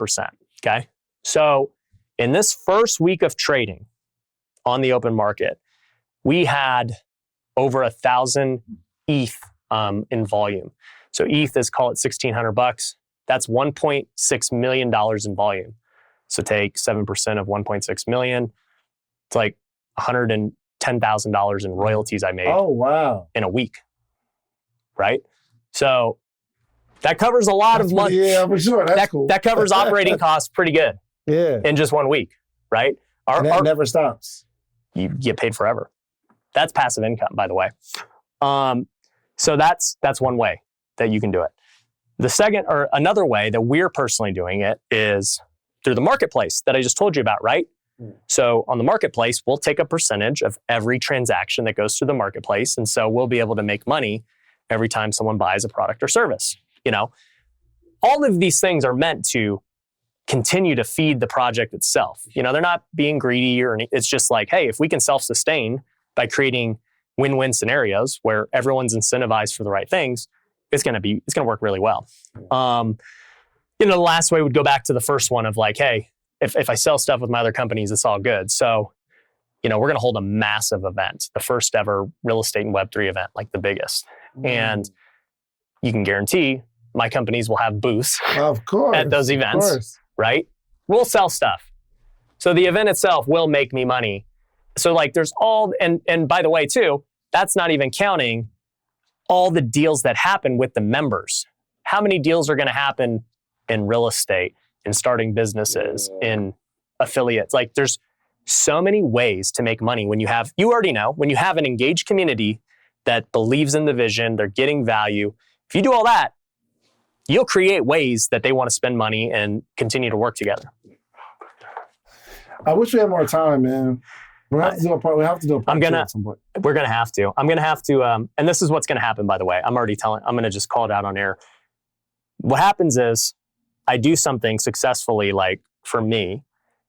okay? So in this first week of trading on the open market, we had over 1,000 ETH in volume. So ETH is, call it $1,600. That's $1.6 million in volume. So take 7% of 1.6 million. It's like $110,000 in royalties I made. Oh, wow. In a week. right? So that covers a lot of money. Yeah, for sure. That's cool. That covers operating costs pretty good in just 1 week, right? And that never stops. You get paid forever. That's passive income, by the way. So that's one way that you can do it. The second, or another way that we're personally doing it, is through the marketplace that I just told you about, right? So on the marketplace, we'll take a percentage of every transaction that goes through the marketplace. And so we'll be able to make money every time someone buys a product or service. You know, all of these things are meant to continue to feed the project itself. You know, they're not being greedy or it's just like, hey, if we can self-sustain by creating win-win scenarios where everyone's incentivized for the right things, it's going to work really well. You know, the last way would go back to the first one of like, hey, if I sell stuff with my other companies, it's all good. So, you know, we're going to hold a massive event, the first ever real estate and Web3 event, like the biggest. And you can guarantee my companies will have booths of course, at those events, right? We'll sell stuff. So the event itself will make me money. So like there's all, and by the way too, that's not even counting all the deals that happen with the members. How many deals are going to happen in real estate, in starting businesses, in affiliates? Like there's so many ways to make money when you already know, when you have an engaged community that believes in the vision, they're getting value. If you do all that, you'll create ways that they want to spend money and continue to work together. I wish we had more time, man. We have to do a part two at some point. We're going to have to. I'm going to have to, and this is what's going to happen, by the way. I'm going to just call it out on air. What happens is I do something successfully, like for me,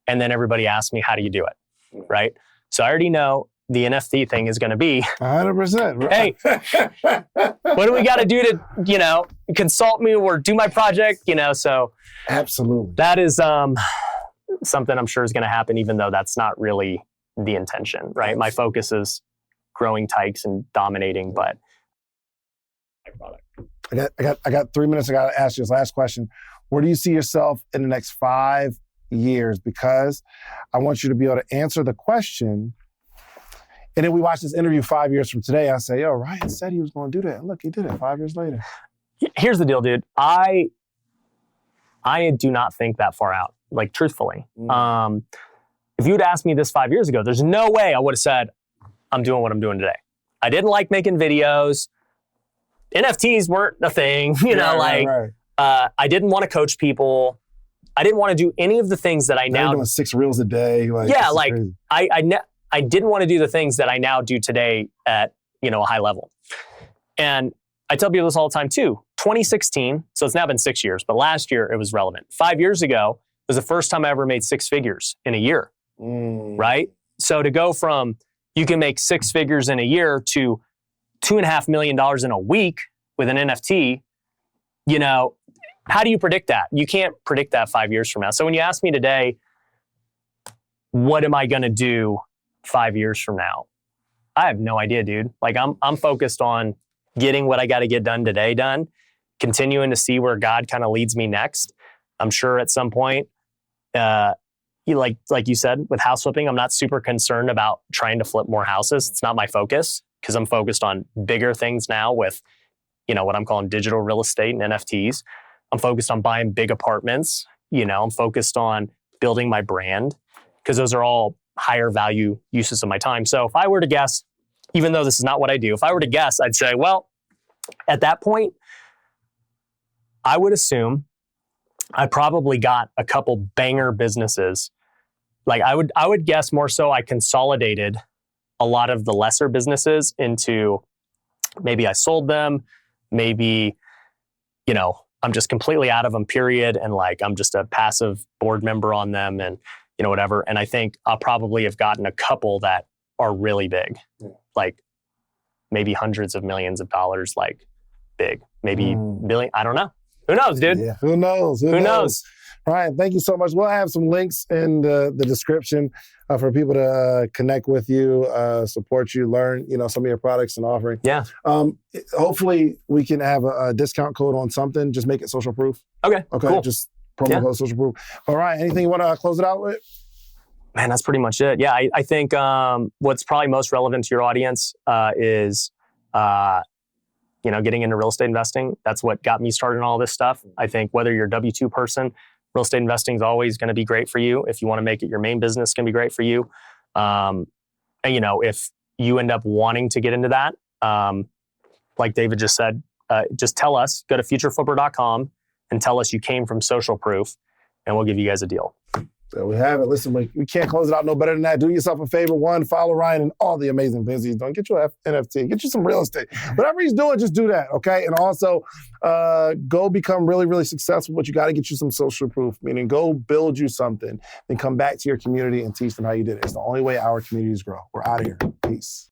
and then everybody asks me, how do you do it? Right? So I already know the NFT thing is going to be 100%. Hey, what do we got to do to, you know, consult me or do my project? You know, so absolutely. That is something I'm sure is going to happen, even though that's not really the intention, right? My focus is growing Tykes and dominating, but my product. I got 3 minutes. I got to ask you this last question. Where do you see yourself in the next 5 years? Because I want you to be able to answer the question. And then we watch this interview 5 years from today. I say, yo, Ryan said he was going to do that. And look, he did it 5 years later. Here's the deal, dude. I do not think that far out, like truthfully. If you'd asked me this 5 years ago, there's no way I would have said, I'm doing what I'm doing today. I didn't like making videos. NFTs weren't a thing, I didn't want to coach people. I didn't want to do any of the things that I now doing 6 reels a day. I didn't want to do the things that I now do today at, a high level. And I tell people this all the time too. 2016, so it's now been 6 years, but last year it was relevant. 5 years ago was the first time I ever made 6 figures in a year, right? So to go from you can make 6 figures in a year to $2.5 million in a week with an NFT, how do you predict that? You can't predict that 5 years from now. So when you ask me today, what am I going to do 5 years from now? I have no idea, dude. Like I'm focused on getting what I got to get done today done, continuing to see where God kind of leads me next. I'm sure at some point, like you said, with house flipping, I'm not super concerned about trying to flip more houses. It's not my focus because I'm focused on bigger things now with, what I'm calling digital real estate and NFTs. I'm focused on buying big apartments. I'm focused on building my brand because those are all higher value uses of my time. So if I were to guess, even though this is not what I do, if I were to guess, I'd say, well, at that point, I would assume I probably got a couple banger businesses. Like I would guess more so I consolidated a lot of the lesser businesses into maybe I sold them, maybe, I'm just completely out of them, period. And like, I'm just a passive board member on them and, whatever. And I think I'll probably have gotten a couple that are really big, like maybe hundreds of millions of dollars, like big, maybe billion. I don't know. Who knows, dude? Yeah, who knows? Who knows? Ryan, thank you so much. We'll have some links in the description for people to connect with you, support you, learn, some of your products and offering. Yeah. Hopefully we can have a discount code on something. Just make it social proof. Okay. Cool. Just promo code social proof. All right. Anything you want to close it out with? Man, that's pretty much it. Yeah, I think what's probably most relevant to your audience is, getting into real estate investing. That's what got me started on all this stuff. I think whether you're a W-2 person, real estate investing is always going to be great for you. If you want to make it your main business, it's going to be great for you. And if you end up wanting to get into that, like David just said, just tell us, go to futureflipper.com and tell us you came from Social Proof, and we'll give you guys a deal. There we have it. Listen, we can't close it out no better than that. Do yourself a favor. One, follow Ryan and all the amazing things he's doing. Get you an NFT. Get you some real estate. Whatever he's doing, just do that, okay? And also, go become really, really successful, but you got to get you some social proof, meaning go build you something, then come back to your community and teach them how you did it. It's the only way our communities grow. We're out of here. Peace.